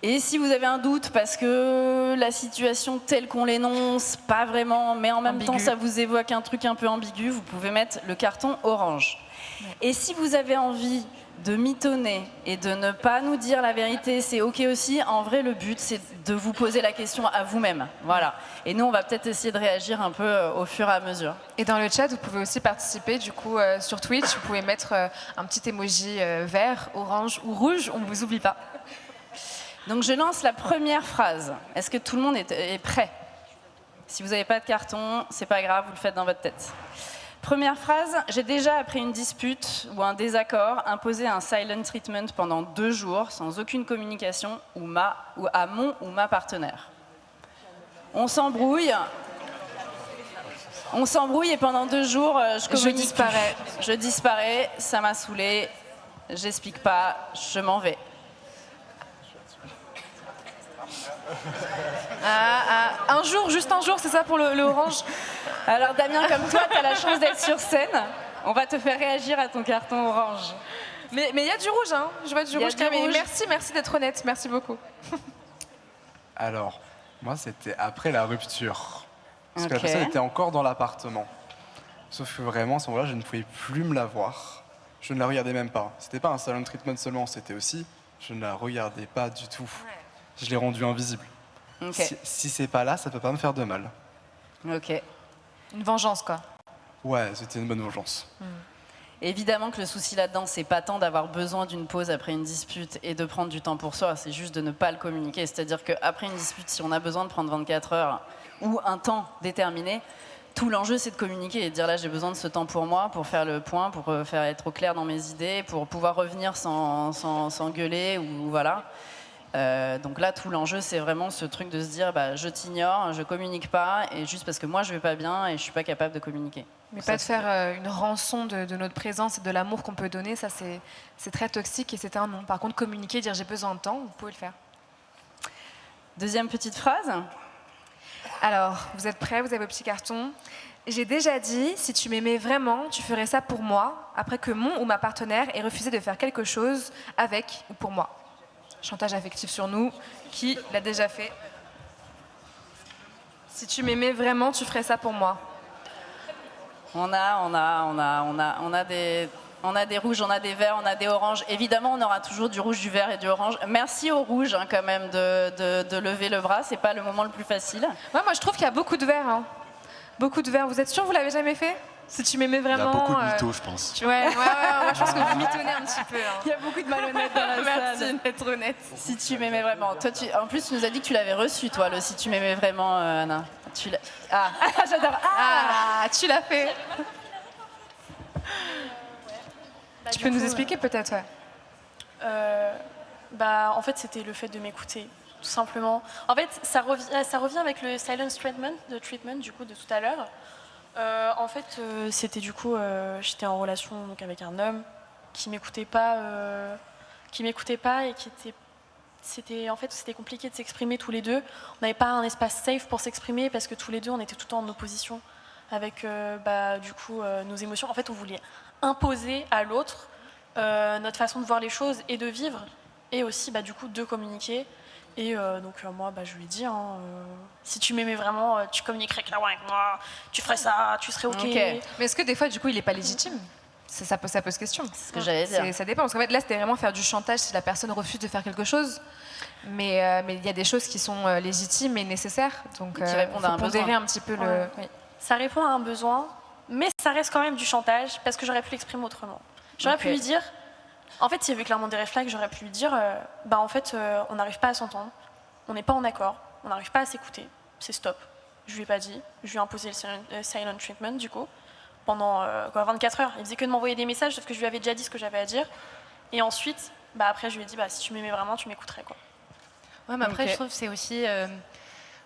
Et si vous avez un doute parce que la situation telle qu'on l'énonce, pas vraiment, mais en même temps ça vous évoque un truc un peu ambigu, vous pouvez mettre le carton orange. Et si vous avez envie de mitonner et de ne pas nous dire la vérité, c'est ok aussi. En vrai, le but, c'est de vous poser la question à vous-même. Voilà. Et nous, on va peut-être essayer de réagir un peu au fur et à mesure. Et dans le chat, vous pouvez aussi participer. Du coup, sur Twitch, vous pouvez mettre un petit emoji vert, orange ou rouge. On ne vous oublie pas. Donc, je lance la première phrase. Est-ce que tout le monde est prêt? Si vous n'avez pas de carton, c'est pas grave, vous le faites dans votre tête. Première phrase, j'ai déjà, après une dispute ou un désaccord, imposé un silent treatment pendant 2 jours sans aucune communication à mon ou ma partenaire. On s'embrouille et pendant 2 jours, je communique. Je disparais, ça m'a saoulée, j'explique pas, je m'en vais. Un jour, juste un jour, c'est ça pour le orange? Alors Damien, comme toi, tu as la chance d'être sur scène, on va te faire réagir à ton carton orange. Mais il y a du rouge, hein. Je vois du rouge quand même. Merci d'être honnête, merci beaucoup. Alors, moi, c'était après la rupture. Parce que la Ok. personne était encore dans l'appartement. Sauf que vraiment, à ce moment-là, je ne pouvais plus me la voir. Je ne la regardais même pas. C'était pas un silent treatment seulement, c'était aussi, je ne la regardais pas du tout. Je l'ai rendue invisible. Ok. Si c'est pas là, ça peut pas me faire de mal. Ok. Une vengeance, quoi. Ouais, c'était une bonne vengeance. Évidemment que le souci là-dedans, c'est pas tant d'avoir besoin d'une pause après une dispute et de prendre du temps pour soi, c'est juste de ne pas le communiquer. C'est-à-dire qu'après une dispute, si on a besoin de prendre 24 heures ou un temps déterminé, tout l'enjeu, c'est de communiquer et de dire là, j'ai besoin de ce temps pour moi, pour faire le point, pour faire être au clair dans mes idées, pour pouvoir revenir sans gueuler ou voilà. Donc là, tout l'enjeu, c'est vraiment ce truc de se dire bah, je t'ignore, je communique pas, et juste parce que moi, je vais pas bien et je suis pas capable de communiquer. Mais Ça, pas de faire une rançon de notre présence et de l'amour qu'on peut donner, ça c'est très toxique et c'est un non. Par contre, communiquer, dire j'ai besoin de temps, vous pouvez le faire. Deuxième petite phrase. Alors, vous êtes prêts, vous avez vos petits cartons. J'ai déjà dit, si tu m'aimais vraiment, tu ferais ça pour moi, après que mon ou ma partenaire ait refusé de faire quelque chose avec ou pour moi. Chantage affectif sur nous, qui l'a déjà fait? Si tu m'aimais vraiment, tu ferais ça pour moi. On a des rouges, on a des verts, on a des oranges. Évidemment, on aura toujours du rouge, du vert et du orange. Merci aux rouges hein, quand même de lever le bras. C'est pas le moment le plus facile. Ouais, moi je trouve qu'il y a beaucoup de verts. Hein. Beaucoup de verts. Vous êtes sûr que vous l'avez jamais fait? Si tu m'aimais Il y a vraiment. beaucoup de mythos, je pense. Ouais, moi je pense que vous mitonnez un petit peu. Hein. Il y a beaucoup de malhonnêtes dans la salle. Merci d'être honnête. Si tu m'aimais vraiment. Toi, en plus, tu nous as dit que tu l'avais reçu, toi, le si tu m'aimais vraiment, Anna. Ah, j'adore. Ah, tu l'as fait. Tu peux nous expliquer peut-être, ouais. En fait, c'était le fait de m'écouter, tout simplement. En fait, ça revient avec le silence treatment, du coup, de tout à l'heure. C'était du coup, j'étais en relation donc, avec un homme qui m'écoutait pas et c'était compliqué de s'exprimer tous les deux. On n'avait pas un espace safe pour s'exprimer parce que tous les deux, on était tout le temps en opposition avec nos émotions. En fait, on voulait imposer à l'autre notre façon de voir les choses et de vivre et aussi de communiquer. Et moi, je lui ai dit, si tu m'aimais vraiment, tu communiquerais clairement avec moi, tu ferais ça, tu serais OK. Mais est-ce que des fois, du coup, il n'est pas légitime? Ça pose question. C'est ce que j'allais dire. Ça dépend, parce qu'en fait, là, c'était vraiment faire du chantage si la personne refuse de faire quelque chose. Mais il y a des choses qui sont légitimes et nécessaires. Donc, qui répondent à un pondérer besoin. un petit peu Ouais. Oui. Ça répond à un besoin, mais ça reste quand même du chantage parce que j'aurais pu l'exprimer autrement. J'aurais pu lui dire, en fait, s'il y avait clairement des red flags, j'aurais pu lui dire, on n'arrive pas à s'entendre, on n'est pas en accord, on n'arrive pas à s'écouter, c'est stop. Je lui ai pas dit, je lui ai imposé le silent treatment du coup, pendant 24 heures. Il faisait que de m'envoyer des messages, sauf que je lui avais déjà dit ce que j'avais à dire. Et ensuite, après, je lui ai dit, si tu m'aimais vraiment, tu m'écouterais, quoi. Ouais, mais après, je trouve que c'est aussi...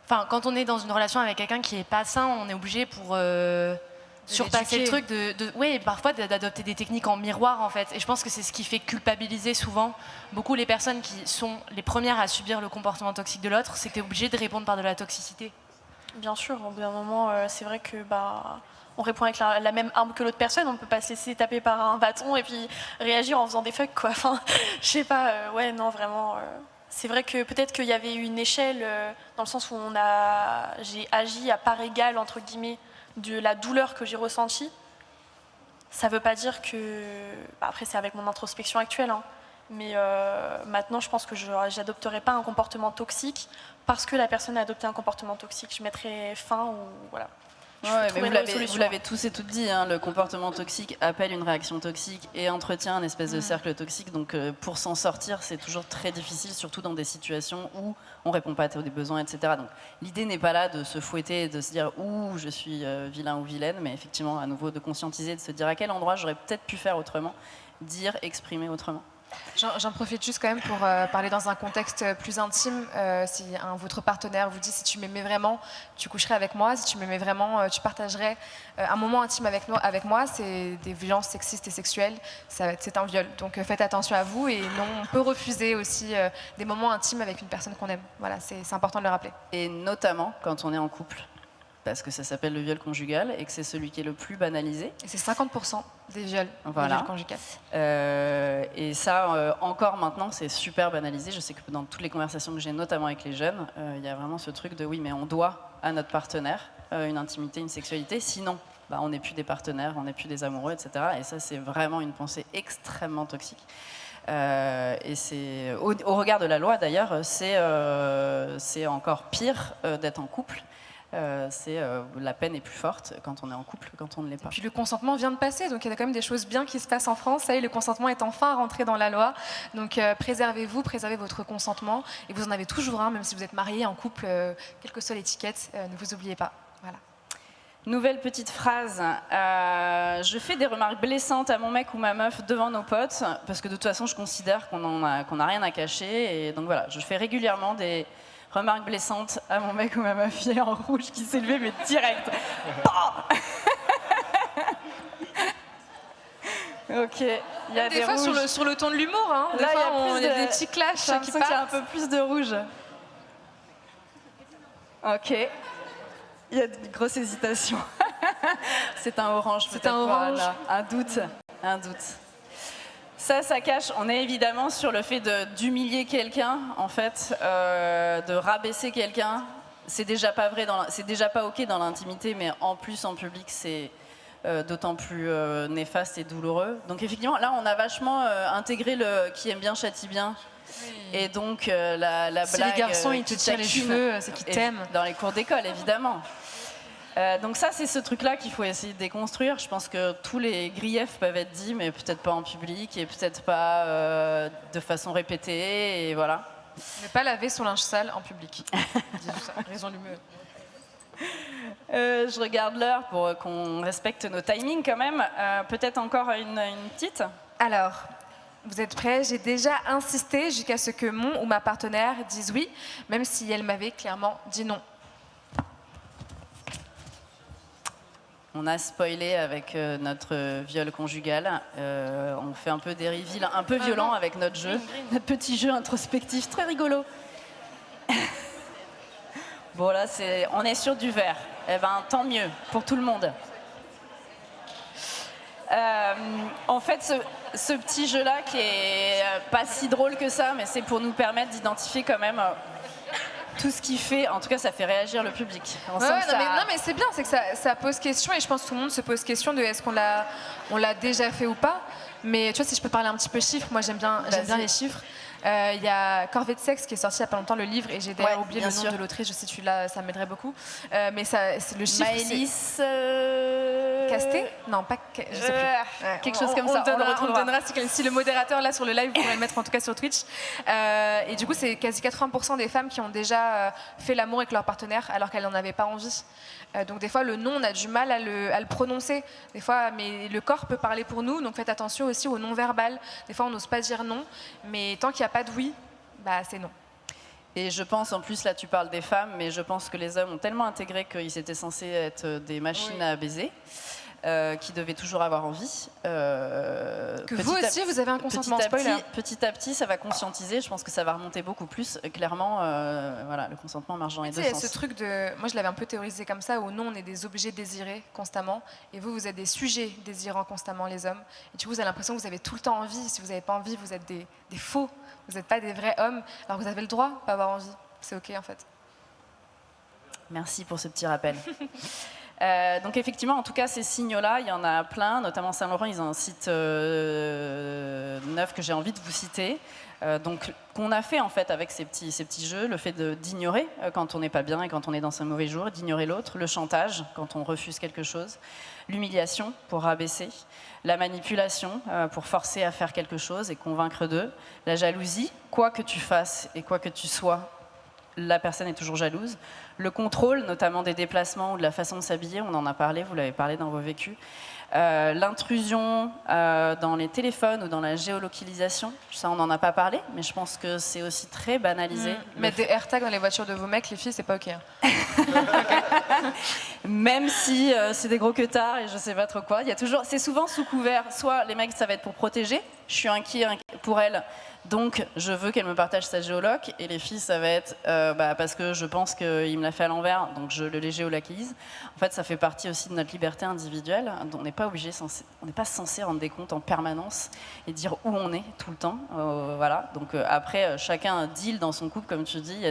quand on est dans une relation avec quelqu'un qui n'est pas sain, on est obligé pour surpasser le l'éduquer. truc oui, parfois d'adopter des techniques en miroir en fait. Et je pense que c'est ce qui fait culpabiliser souvent beaucoup les personnes qui sont les premières à subir le comportement toxique de l'autre, c'est que tu es obligé de répondre par de la toxicité. Bien sûr, au bout d'un moment, c'est vrai que on répond avec la même arme que l'autre personne. On ne peut pas se laisser taper par un bâton et puis réagir en faisant des fucks, quoi. Enfin, je sais pas. Ouais, non, vraiment. C'est vrai que peut-être qu'il y avait une échelle dans le sens où j'ai agi à part égale entre guillemets de la douleur que j'ai ressentie. Ça ne veut pas dire que. Après, c'est avec mon introspection actuelle, hein. Mais maintenant, je pense que je n'adopterai pas un comportement toxique parce que la personne a adopté un comportement toxique. Je mettrai fin ou voilà. Ouais, mais vous l'avez tous et toutes dit, hein, le comportement toxique appelle une réaction toxique et entretient un espèce de cercle toxique. Donc pour s'en sortir, c'est toujours très difficile, surtout dans des situations où on ne répond pas à tes besoins, etc. Donc l'idée n'est pas là de se fouetter et de se dire « Ouh, je suis vilain ou vilaine », mais effectivement, à nouveau, de conscientiser, de se dire à quel endroit j'aurais peut-être pu faire autrement, dire, exprimer autrement. J'en profite juste quand même pour parler dans un contexte plus intime. Si votre partenaire vous dit si tu m'aimais vraiment, tu coucherais avec moi. Si tu m'aimais vraiment, tu partagerais un moment intime avec moi. C'est des violences sexistes et sexuelles. C'est un viol. Donc faites attention à vous. Et non, on peut refuser aussi des moments intimes avec une personne qu'on aime. Voilà, c'est important de le rappeler. Et notamment quand on est en couple. Parce que ça s'appelle le viol conjugal et que c'est celui qui est le plus banalisé. Et c'est 50% des viols, voilà. Des viols conjugaux. Et ça, encore maintenant, c'est super banalisé. Je sais que dans toutes les conversations que j'ai, notamment avec les jeunes, il y a vraiment ce truc de oui, mais on doit à notre partenaire une intimité, une sexualité, sinon on n'est plus des partenaires, on n'est plus des amoureux, etc. Et ça, c'est vraiment une pensée extrêmement toxique. Et c'est au regard de la loi, d'ailleurs, c'est encore pire d'être en couple. La peine est plus forte quand on est en couple, quand on ne l'est pas. Et puis le consentement vient de passer, donc il y a quand même des choses bien qui se passent en France. Ça y est, le consentement est enfin rentré dans la loi. Donc préservez-vous, préservez votre consentement. Et vous en avez toujours un, même si vous êtes marié, en couple, quelle que soit l'étiquette, ne vous oubliez pas. Voilà. Nouvelle petite phrase. Je fais des remarques blessantes à mon mec ou ma meuf devant nos potes, parce que de toute façon, je considère qu'on n'a rien à cacher. Et donc voilà, je fais régulièrement des remarque blessante à mon mec ou ma meuf hier en rouge qui s'est levé, mais direct. Ok, il y a des fois rouges. sur le ton de l'humour, hein. Des Là, fois, il y a des petits clashs qui partent. Il y a un peu plus de rouge. Ok. Il y a de grosses hésitations. C'est un orange, peut-être. C'est un orange. Voilà. Un doute. Ça cache, on est évidemment sur le fait d'humilier quelqu'un, en fait, de rabaisser quelqu'un. C'est déjà pas vrai, c'est déjà pas ok dans l'intimité, mais en plus en public, c'est d'autant plus néfaste et douloureux. Donc effectivement, là, on a vachement intégré le qui aime bien châtie bien. Oui. Et donc la blague. Si les garçons ils te tirent les cheveux, c'est qu'ils t'aiment. Dans les cours d'école, évidemment. Donc ça, c'est ce truc-là qu'il faut essayer de déconstruire. Je pense que tous les griefs peuvent être dits, mais peut-être pas en public et peut-être pas de façon répétée, et voilà. Ne pas laver son linge sale en public. Raison du mieux. Je regarde l'heure pour qu'on respecte nos timings quand même. Peut-être encore une petite. Alors, vous êtes prêts? J'ai déjà insisté jusqu'à ce que mon ou ma partenaire dise oui, même si elle m'avait clairement dit non. On a spoilé avec notre viol conjugal. On fait un peu des reveals un peu violents avec notre jeu, notre petit jeu introspectif très rigolo. Bon là, on est sur du vert. Eh ben, tant mieux pour tout le monde. En fait, ce petit jeu-là qui est pas si drôle que ça, mais c'est pour nous permettre d'identifier quand même tout ce qui fait, en tout cas, ça fait réagir le public. Non, mais c'est bien, c'est que ça pose question, et je pense que tout le monde se pose question de est-ce qu'on l'a déjà fait ou pas. Mais tu vois, si je peux parler un petit peu chiffres, moi j'aime bien les chiffres. Il y a Corvée de sexe qui est sorti il y a pas longtemps, le livre, et j'ai d'ailleurs oublié le nom de l'autrice, je sais tu l'as, ça m'aiderait beaucoup. Mais c'est le chiffre. Maëlys Casté? Non, pas. Je sais plus. Quelque chose comme ça. On le donnera si le modérateur là sur le live pourrait le mettre en tout cas sur Twitch. Et du coup, c'est quasi 80% des femmes qui ont déjà fait l'amour avec leur partenaire alors qu'elles n'en avaient pas envie. Donc des fois, le non, on a du mal à le prononcer. Des fois, mais le corps peut parler pour nous. Donc faites attention aussi au non-verbal. Des fois, on n'ose pas dire non. Mais tant qu'il n'y a pas de oui, c'est non. Et je pense, en plus, là tu parles des femmes, mais je pense que les hommes ont tellement intégré qu'ils étaient censés être des machines à baiser. qui devait toujours avoir envie. Que vous aussi, vous avez un consentement, spoiler. Petit à petit, ça va conscientiser. Je pense que ça va remonter beaucoup plus. Clairement, voilà, le consentement marche dans les deux Il y a sens. ce truc de... Moi, je l'avais un peu théorisé comme ça, où nous, on est des objets désirés constamment, et vous êtes des sujets désirant constamment, les hommes. Et du coup, vous avez l'impression que vous avez tout le temps envie. Si vous n'avez pas envie, vous êtes des faux. Vous n'êtes pas des vrais hommes. Alors vous avez le droit de pas avoir envie. C'est OK, en fait. Merci pour ce petit rappel. Donc effectivement, en tout cas, ces signaux-là, il y en a plein, notamment Saint-Laurent, ils ont un site neuf que j'ai envie de vous citer. Donc, qu'on a fait en fait avec ces petits jeux, le fait d'ignorer quand on n'est pas bien et quand on est dans un mauvais jour, d'ignorer l'autre, le chantage quand on refuse quelque chose, l'humiliation pour rabaisser, la manipulation pour forcer à faire quelque chose et convaincre d'eux, la jalousie, quoi que tu fasses et quoi que tu sois, la personne est toujours jalouse. Le contrôle, notamment des déplacements ou de la façon de s'habiller, on en a parlé, vous l'avez parlé dans vos vécus. L'intrusion dans les téléphones ou dans la géolocalisation, ça on n'en a pas parlé, mais je pense que c'est aussi très banalisé. Mettre des AirTags dans les voitures de vos mecs, les filles, c'est pas OK. Hein. Même si c'est des gros queutards et je sais pas trop quoi, il y a toujours, c'est souvent sous couvert, soit les mecs ça va être pour protéger, je suis inquiet pour elle, donc je veux qu'elle me partage sa géoloc, et les filles ça va être parce que je pense qu'il me l'a fait à l'envers, donc je le géolocalise. En fait ça fait partie aussi de notre liberté individuelle, on n'est pas obligé, on n'est pas censé rendre des comptes en permanence et dire où on est tout le temps, voilà. Donc après chacun deal dans son couple comme tu dis,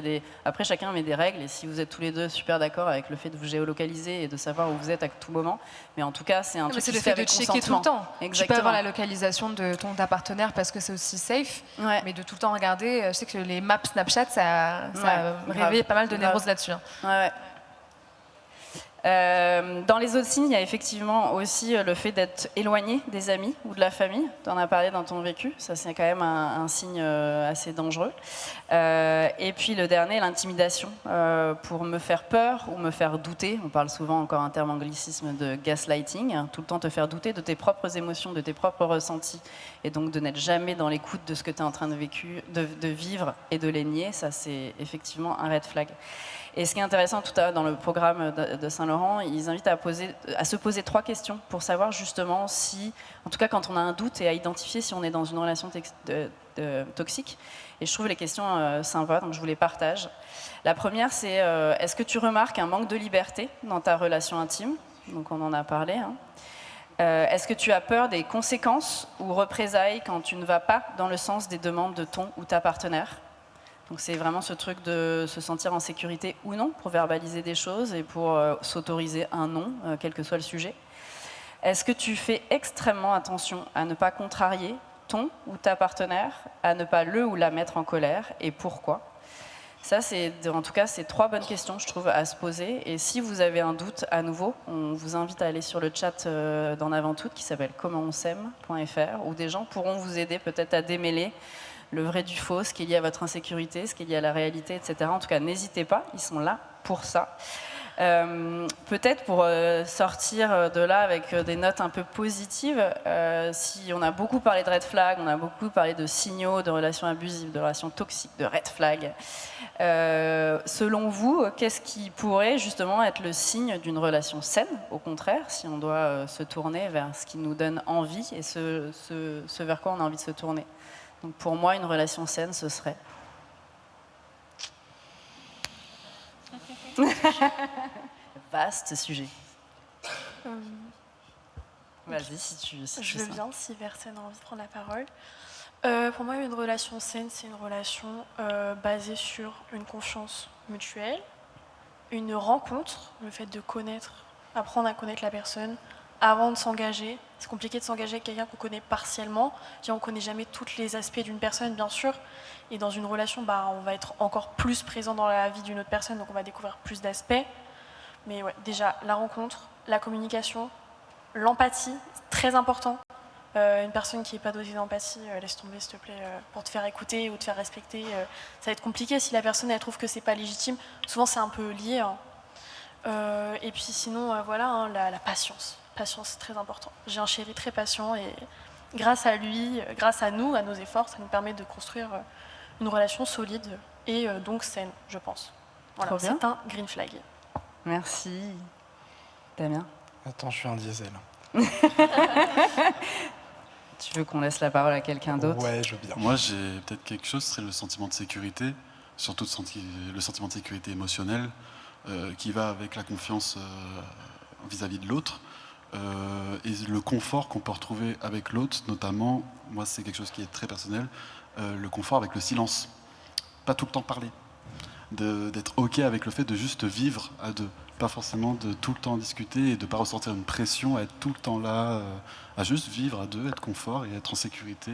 après chacun met des règles, et si vous êtes tous les deux super d'accord avec le fait de vous géolocaliser et de savoir où vous êtes à tout moment, mais en tout cas c'est un truc qui se fait avec c'est le fait de checker tout le temps. Exactement. Tu peux avoir la localisation de ta partenaire parce que c'est aussi safe, mais de tout le temps regarder, je sais que les maps Snapchat ça réveille pas mal de névroses là-dessus. Hein. Ouais. Dans les autres signes, il y a effectivement aussi le fait d'être éloigné des amis ou de la famille. Tu en as parlé dans ton vécu, ça c'est quand même un signe assez dangereux. Et puis le dernier, l'intimidation, pour me faire peur ou me faire douter. On parle souvent, encore un terme anglicisme, de gaslighting, tout le temps te faire douter de tes propres émotions, de tes propres ressentis, et donc de n'être jamais dans l'écoute de ce que tu es en train de vivre et de les nier. Ça c'est effectivement un red flag. Et ce qui est intéressant tout à l'heure dans le programme de Saint-Laurent, ils invitent à se poser 3 questions pour savoir justement si, en tout cas quand on a un doute, et à identifier si on est dans une relation toxique. Et je trouve les questions sympas, donc je vous les partage. La première, c'est est-ce que tu remarques un manque de liberté dans ta relation intime? Donc on en a parlé. Hein. Est-ce que tu as peur des conséquences ou représailles quand tu ne vas pas dans le sens des demandes de ton ou ta partenaire? Donc c'est vraiment ce truc de se sentir en sécurité ou non pour verbaliser des choses et pour s'autoriser un non, quel que soit le sujet. Est-ce que tu fais extrêmement attention à ne pas contrarier ton ou ta partenaire, à ne pas le ou la mettre en colère, et pourquoi? Ça, en tout cas, c'est 3 bonnes questions, je trouve, à se poser. Et si vous avez un doute, à nouveau, on vous invite à aller sur le chat d'En Avant Toutes, qui s'appelle commentons'aime.fr, où des gens pourront vous aider peut-être à démêler le vrai du faux, ce qu'il y a à votre insécurité, ce qu'il y a à la réalité, etc. En tout cas, n'hésitez pas, ils sont là pour ça. Peut-être pour sortir de là avec des notes un peu positives, si on a beaucoup parlé de red flag, on a beaucoup parlé de signaux, de relations abusives, de relations toxiques, de red flag. Selon vous, qu'est-ce qui pourrait justement être le signe d'une relation saine, au contraire, si on doit se tourner vers ce qui nous donne envie et ce vers quoi on a envie de se tourner? Donc pour moi, une relation saine, ce serait... Vaste sujet. Vas-y, si tu je veux bien, si personne a envie de prendre la parole. Pour moi, une relation saine, c'est une relation basée sur une confiance mutuelle, une rencontre, le fait de apprendre à connaître la personne avant de s'engager. C'est compliqué de s'engager avec quelqu'un qu'on connaît partiellement. On ne connaît jamais tous les aspects d'une personne, bien sûr. Et dans une relation, on va être encore plus présent dans la vie d'une autre personne, donc on va découvrir plus d'aspects. Mais ouais, déjà, la rencontre, la communication, l'empathie, c'est très important. Une personne qui n'est pas dotée d'empathie, laisse tomber s'il te plaît, pour te faire écouter ou te faire respecter. Ça va être compliqué si la personne elle trouve que c'est pas légitime. Souvent c'est un peu lié. Hein. Et puis sinon, la patience. Patience, c'est très important. J'ai un chéri très patient et grâce à lui, grâce à nous, à nos efforts, ça nous permet de construire une relation solide et donc saine, je pense. Voilà, c'est un green flag. Merci. Damien? Attends, je suis un diesel. Tu veux qu'on laisse la parole à quelqu'un d'autre? Ouais, je veux bien. Moi, j'ai peut-être quelque chose, ce serait le sentiment de sécurité, surtout le sentiment de sécurité émotionnelle, qui va avec la confiance vis-à-vis de l'autre, et le confort qu'on peut retrouver avec l'autre, notamment, moi c'est quelque chose qui est très personnel, le confort avec le silence. Pas tout le temps parler, d'être OK avec le fait de juste vivre à deux, pas forcément de tout le temps discuter et de ne pas ressentir une pression à être tout le temps là, à juste vivre à deux, être confort et être en sécurité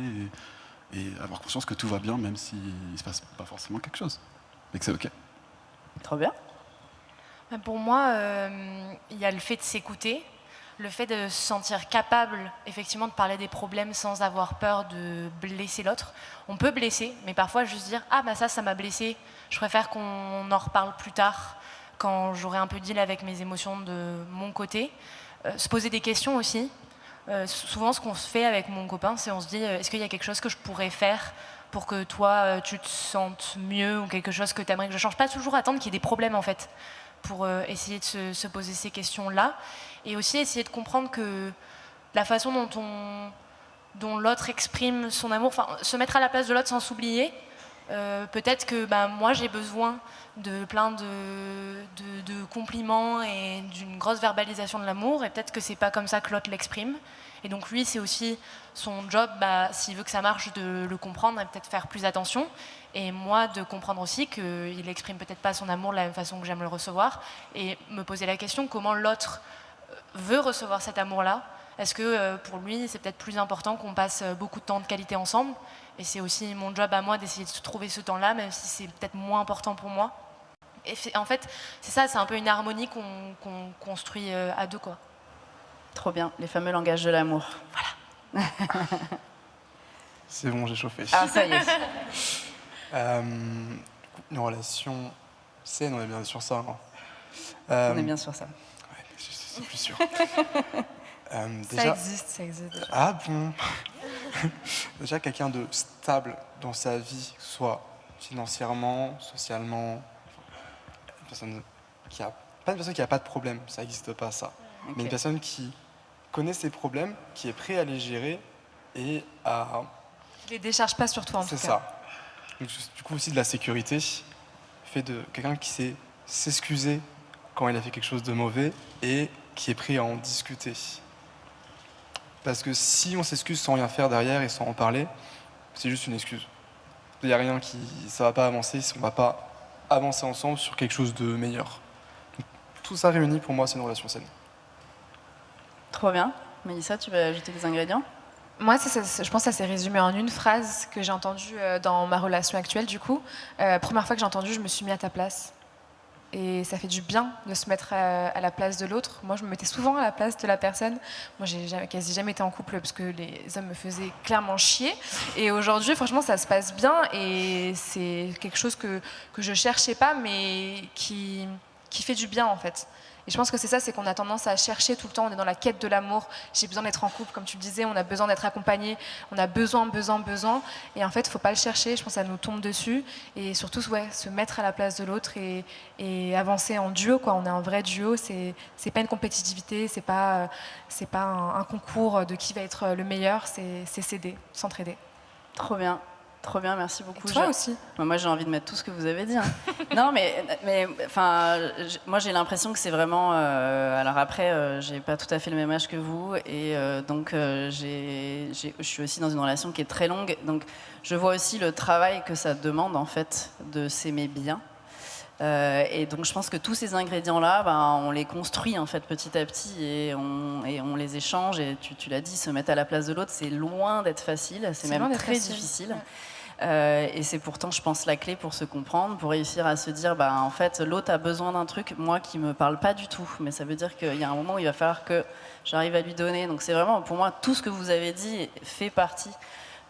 et avoir conscience que tout va bien même s'il ne se passe pas forcément quelque chose, mais que c'est OK. Trop bien. Pour moi, il y a le fait de s'écouter, le fait de se sentir capable effectivement de parler des problèmes sans avoir peur de blesser l'autre. On peut blesser, mais parfois juste dire « Ah bah ça m'a blessé, je préfère qu'on en reparle plus tard, quand j'aurai un peu deal avec mes émotions de mon côté. » Se poser des questions aussi. Souvent ce qu'on se fait avec mon copain, c'est on se dit « Est-ce qu'il y a quelque chose que je pourrais faire pour que toi tu te sentes mieux ou quelque chose que tu aimerais que je change ?» Pas toujours attendre qu'il y ait des problèmes en fait, pour essayer de se poser ces questions-là. Et aussi essayer de comprendre que la façon dont l'autre exprime son amour, enfin, se mettre à la place de l'autre sans s'oublier. Peut-être que moi j'ai besoin de plein de compliments et d'une grosse verbalisation de l'amour, et peut-être que c'est pas comme ça que l'autre l'exprime. Et donc lui, c'est aussi son job, s'il veut que ça marche, de le comprendre et peut-être faire plus attention. Et moi, de comprendre aussi qu'il exprime peut-être pas son amour de la même façon que j'aime le recevoir, et me poser la question comment l'autre veut recevoir cet amour-là. Est-ce que pour lui, c'est peut-être plus important qu'on passe beaucoup de temps de qualité ensemble? Et c'est aussi mon job à moi d'essayer de trouver ce temps-là, même si c'est peut-être moins important pour moi. Et en fait, c'est ça, c'est un peu une harmonie qu'on construit à deux, quoi. Trop bien, les fameux langages de l'amour. Voilà. C'est bon, j'ai chauffé. Ah, ça y est. Une relation saine, on est bien sur ça. On est bien sur ça. Ouais, c'est plus sûr. Ça existe déjà. Ah bon. Déjà quelqu'un de stable dans sa vie, que ce soit financièrement, socialement, pas une personne qui a pas de problème, ça n'existe pas ça. Okay. Mais une personne qui connaît ses problèmes, qui est prêt à les gérer et à... Qui les décharge pas sur toi en tout cas. C'est ça. Donc, du coup aussi de la sécurité, fait de quelqu'un qui sait s'excuser quand il a fait quelque chose de mauvais et qui est prêt à en discuter. Parce que si on s'excuse sans rien faire derrière et sans en parler, c'est juste une excuse. Il n'y a rien ça va pas avancer si on va pas avancer ensemble sur quelque chose de meilleur. Donc, tout ça réuni, pour moi, c'est une relation saine. Trop bien. Mélissa, tu vas ajouter des ingrédients? Moi, je pense que ça s'est résumé en une phrase que j'ai entendue dans ma relation actuelle, du coup. Première fois que j'ai entendu, je me suis mis à ta place. Et ça fait du bien de se mettre à la place de l'autre. Moi, je me mettais souvent à la place de la personne. Moi, j'ai quasi jamais été en couple parce que les hommes me faisaient clairement chier. Et aujourd'hui, franchement, ça se passe bien. Et c'est quelque chose que je cherchais pas, mais qui fait du bien, en fait. Et je pense que c'est ça, c'est qu'on a tendance à chercher tout le temps, on est dans la quête de l'amour. J'ai besoin d'être en couple, comme tu le disais, on a besoin d'être accompagné, on a besoin. Et en fait, il ne faut pas le chercher, je pense que ça nous tombe dessus. Et surtout, se mettre à la place de l'autre et avancer en duo, quoi. On est un vrai duo, c'est pas une compétitivité, c'est pas un concours de qui va être le meilleur, c'est s'aider, s'entraider. Trop bien. Trop bien, merci beaucoup. Et toi aussi. Moi, j'ai envie de mettre tout ce que vous avez dit. Hein. Non, mais enfin, moi, j'ai l'impression que c'est vraiment... alors après, j'ai pas tout à fait le même âge que vous, et donc je suis aussi dans une relation qui est très longue. Donc, je vois aussi le travail que ça demande, en fait, de s'aimer bien. Et donc, je pense que tous ces ingrédients-là, on les construit, en fait, petit à petit, et on les échange. Et tu l'as dit, se mettre à la place de l'autre, c'est loin d'être facile, c'est même très difficile. Ouais. Et c'est pourtant, je pense, la clé pour se comprendre, pour réussir à se dire, en fait, l'autre a besoin d'un truc, moi, qui me parle pas du tout. Mais ça veut dire qu'il y a un moment où il va falloir que j'arrive à lui donner. Donc c'est vraiment, pour moi, tout ce que vous avez dit fait partie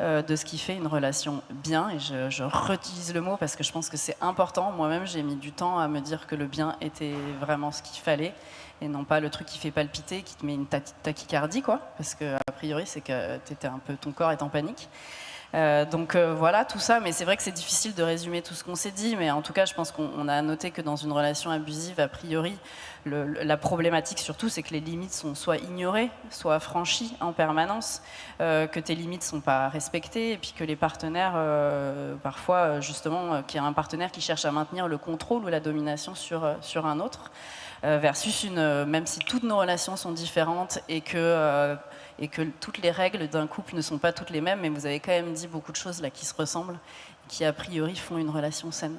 de ce qui fait une relation bien. Et je réutilise le mot parce que je pense que c'est important. Moi-même, j'ai mis du temps à me dire que le bien était vraiment ce qu'il fallait. Et non pas le truc qui fait palpiter, qui te met une tachycardie, quoi. Parce que, a priori, c'est que ton corps est en panique. Voilà, tout ça, mais c'est vrai que c'est difficile de résumer tout ce qu'on s'est dit, mais en tout cas, je pense qu'on a noté que dans une relation abusive, a priori, la problématique surtout, c'est que les limites sont soit ignorées, soit franchies en permanence, que tes limites ne sont pas respectées, et puis que les partenaires, parfois, justement, qu'il y a un partenaire qui cherche à maintenir le contrôle ou la domination sur un autre, versus même si toutes nos relations sont différentes et que toutes les règles d'un couple ne sont pas toutes les mêmes, mais vous avez quand même dit beaucoup de choses là qui se ressemblent, qui a priori font une relation saine.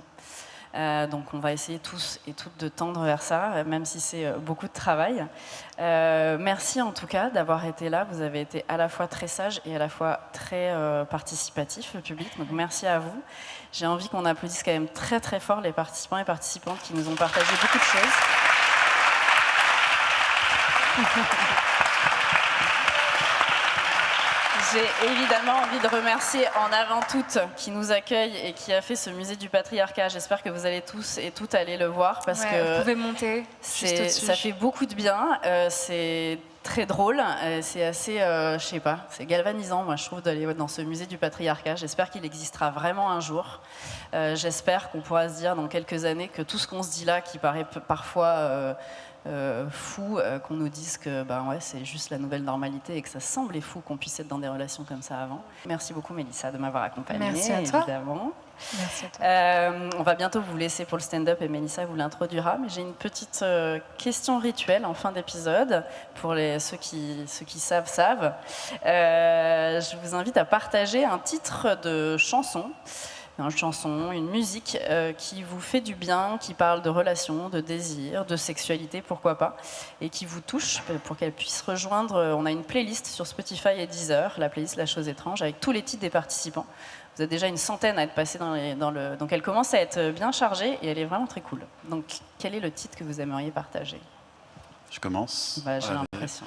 Donc on va essayer tous et toutes de tendre vers ça, même si c'est beaucoup de travail. Merci en tout cas d'avoir été là. Vous avez été à la fois très sage et à la fois très participatif, le public. Donc merci à vous. J'ai envie qu'on applaudisse quand même très très fort les participants et participantes qui nous ont partagé beaucoup de choses. J'ai évidemment envie de remercier en avant toute qui nous accueille et qui a fait ce musée du patriarcat. J'espère que vous allez tous et toutes aller le voir parce que vous pouvez monter. ça fait beaucoup de bien. C'est très drôle. C'est assez, je sais pas, c'est galvanisant, moi je trouve, d'aller dans ce musée du patriarcat. J'espère qu'il existera vraiment un jour. J'espère qu'on pourra se dire dans quelques années que tout ce qu'on se dit là, qui paraît parfois fou, qu'on nous dise que ouais, c'est juste la nouvelle normalité et que ça semblait fou qu'on puisse être dans des relations comme ça avant. Merci beaucoup Mélissa de m'avoir accompagnée. Merci à toi. Évidemment. Merci à toi. On va bientôt vous laisser pour le stand-up et Mélissa vous l'introduira, mais j'ai une petite question rituelle en fin d'épisode pour ceux qui savent. Je vous invite à partager un titre de chanson. Une chanson, une musique qui vous fait du bien, qui parle de relations, de désir, de sexualité, pourquoi pas, et qui vous touche pour qu'elle puisse rejoindre. On a une playlist sur Spotify et Deezer, la playlist La Chose Étrange, avec tous les titres des participants. Vous êtes déjà une centaine à être passés donc elle commence à être bien chargée et elle est vraiment très cool. Donc, quel est le titre que vous aimeriez partager ? Je commence. J'ai l'impression.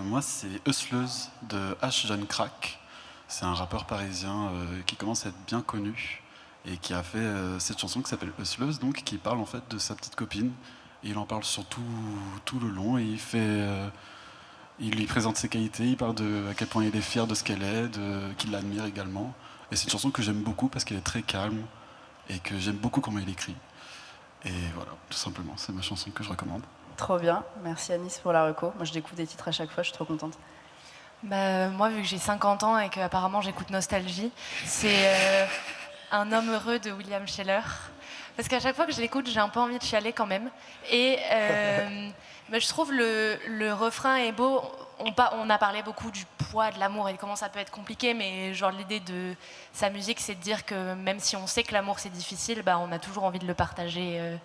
Moi, c'est Hustleuse de H. John Crack. C'est un rappeur parisien qui commence à être bien connu et qui a fait cette chanson qui s'appelle Hustleuse, donc qui parle en fait de sa petite copine. Et il en parle surtout tout le long et il lui présente ses qualités, il parle à quel point il est fier de ce qu'elle est, qu'il l'admire également. Et c'est une chanson que j'aime beaucoup parce qu'elle est très calme et que j'aime beaucoup comment il écrit. Et voilà, tout simplement, c'est ma chanson que je recommande. Trop bien, merci Anis pour la reco. Moi je découvre des titres à chaque fois, je suis trop contente. Moi, vu que j'ai 50 ans et qu'apparemment j'écoute Nostalgie, c'est Un homme heureux de William Sheller. Parce qu'à chaque fois que je l'écoute, j'ai un peu envie de chialer quand même. Et je trouve le refrain est beau. On a parlé beaucoup du poids de l'amour et de comment ça peut être compliqué, mais genre l'idée de sa musique, c'est de dire que même si on sait que l'amour c'est difficile, on a toujours envie de le partager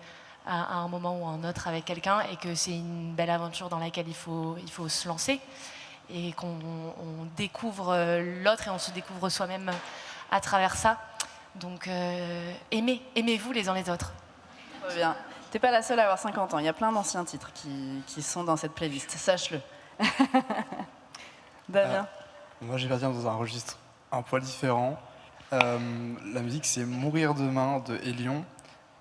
à un moment ou à un autre avec quelqu'un, et que c'est une belle aventure dans laquelle il faut se lancer, et qu'on découvre l'autre et on se découvre soi-même à travers ça. Donc aimez-vous les uns les autres. Très bien. T'es pas la seule à avoir 50 ans, il y a plein d'anciens titres qui sont dans cette playlist, sache-le. Damien. Moi, je vais partir dans un registre un poil différent. La musique, c'est Mourir demain de Elion.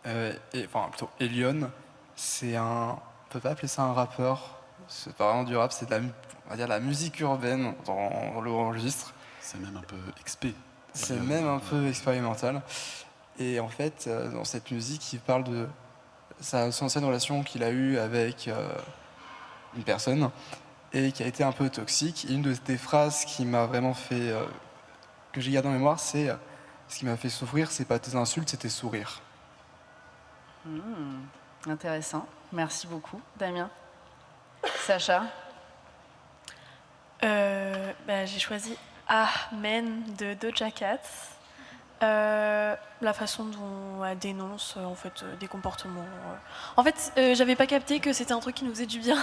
Plutôt Elion. C'est on peut pas appeler ça un rappeur. C'est pas vraiment du rap, c'est on va dire la musique urbaine dans le registre. C'est même un peu expé. C'est même un peu expérimental. Et en fait, dans cette musique, il parle de son ancienne relation qu'il a eue avec une personne et qui a été un peu toxique. Et une des phrases qui m'a vraiment fait, que j'ai gardé en mémoire, c'est ce qui m'a fait souffrir, c'est pas tes insultes, c'est tes sourires. Intéressant. Merci beaucoup, Damien. Sacha. J'ai choisi Amen de Doja Cat. La façon dont elle dénonce des comportements. En fait, j'avais pas capté que c'était un truc qui nous faisait du bien.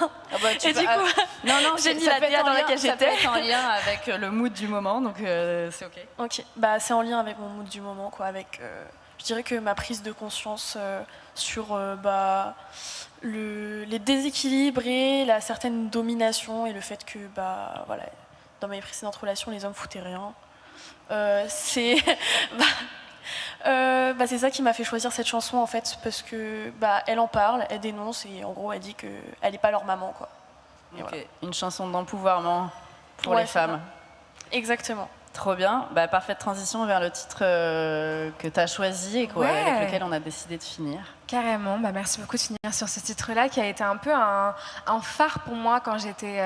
Et du coup, non, j'ai mis la DA dans laquelle ça peut j'étais. être en lien avec le mood du moment, donc c'est ok. Ok, c'est en lien avec mon mood du moment, quoi. Avec, je dirais que ma prise de conscience sur les déséquilibres et la certaine domination et le fait que dans mes précédentes relations, les hommes foutaient rien. C'est ça qui m'a fait choisir cette chanson en fait, parce que elle en parle, elle dénonce et en gros elle dit qu'elle n'est pas leur maman, quoi. Okay. Voilà. Une chanson d'empouvoirment pour les femmes. Exactement. Trop bien. Parfaite transition vers le titre que tu as choisi et avec lequel on a décidé de finir. Carrément, merci beaucoup de finir sur ce titre-là qui a été un peu un phare pour moi quand j'étais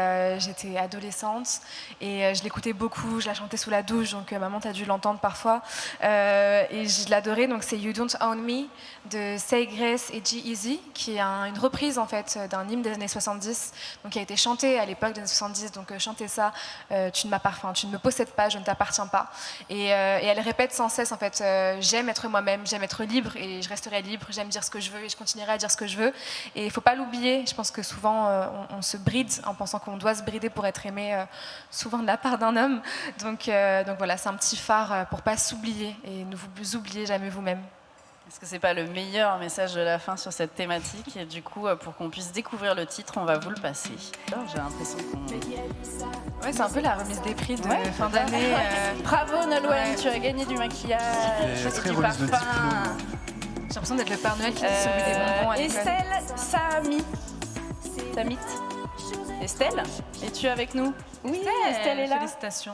adolescente et je l'écoutais beaucoup, je la chantais sous la douche, donc maman t'as dû l'entendre parfois et je l'adorais, donc c'est You Don't Own Me de Say Grace et G-Eazy qui est une reprise en fait d'un hymne des années 70, donc qui a été chanté à l'époque des années 70, donc chantez ça, tu ne me possèdes pas, je ne t'appartiens pas et elle répète sans cesse en fait j'aime être moi-même, j'aime être libre et je resterai libre, j'aime dire ce que je veux et je continuerai à dire ce que je veux. Et il ne faut pas l'oublier. Je pense que souvent, on se bride en pensant qu'on doit se brider pour être aimé, souvent de la part d'un homme. Donc voilà, c'est un petit phare pour ne pas s'oublier et ne vous oubliez jamais vous-même. Est-ce que c'est pas le meilleur message de la fin sur cette thématique? Et du coup, pour qu'on puisse découvrir le titre, on va vous le passer. J'ai l'impression qu'on... Ouais, c'est un peu la remise des prix de fin d'année. Bravo Nolwenn, tu as gagné du maquillage et du parfum. J'ai l'impression d'être le Père Noël qui distribue des bonbons à l'école. Estelle Samit. Estelle, es-tu avec nous? Oui, Estelle est là. Félicitations.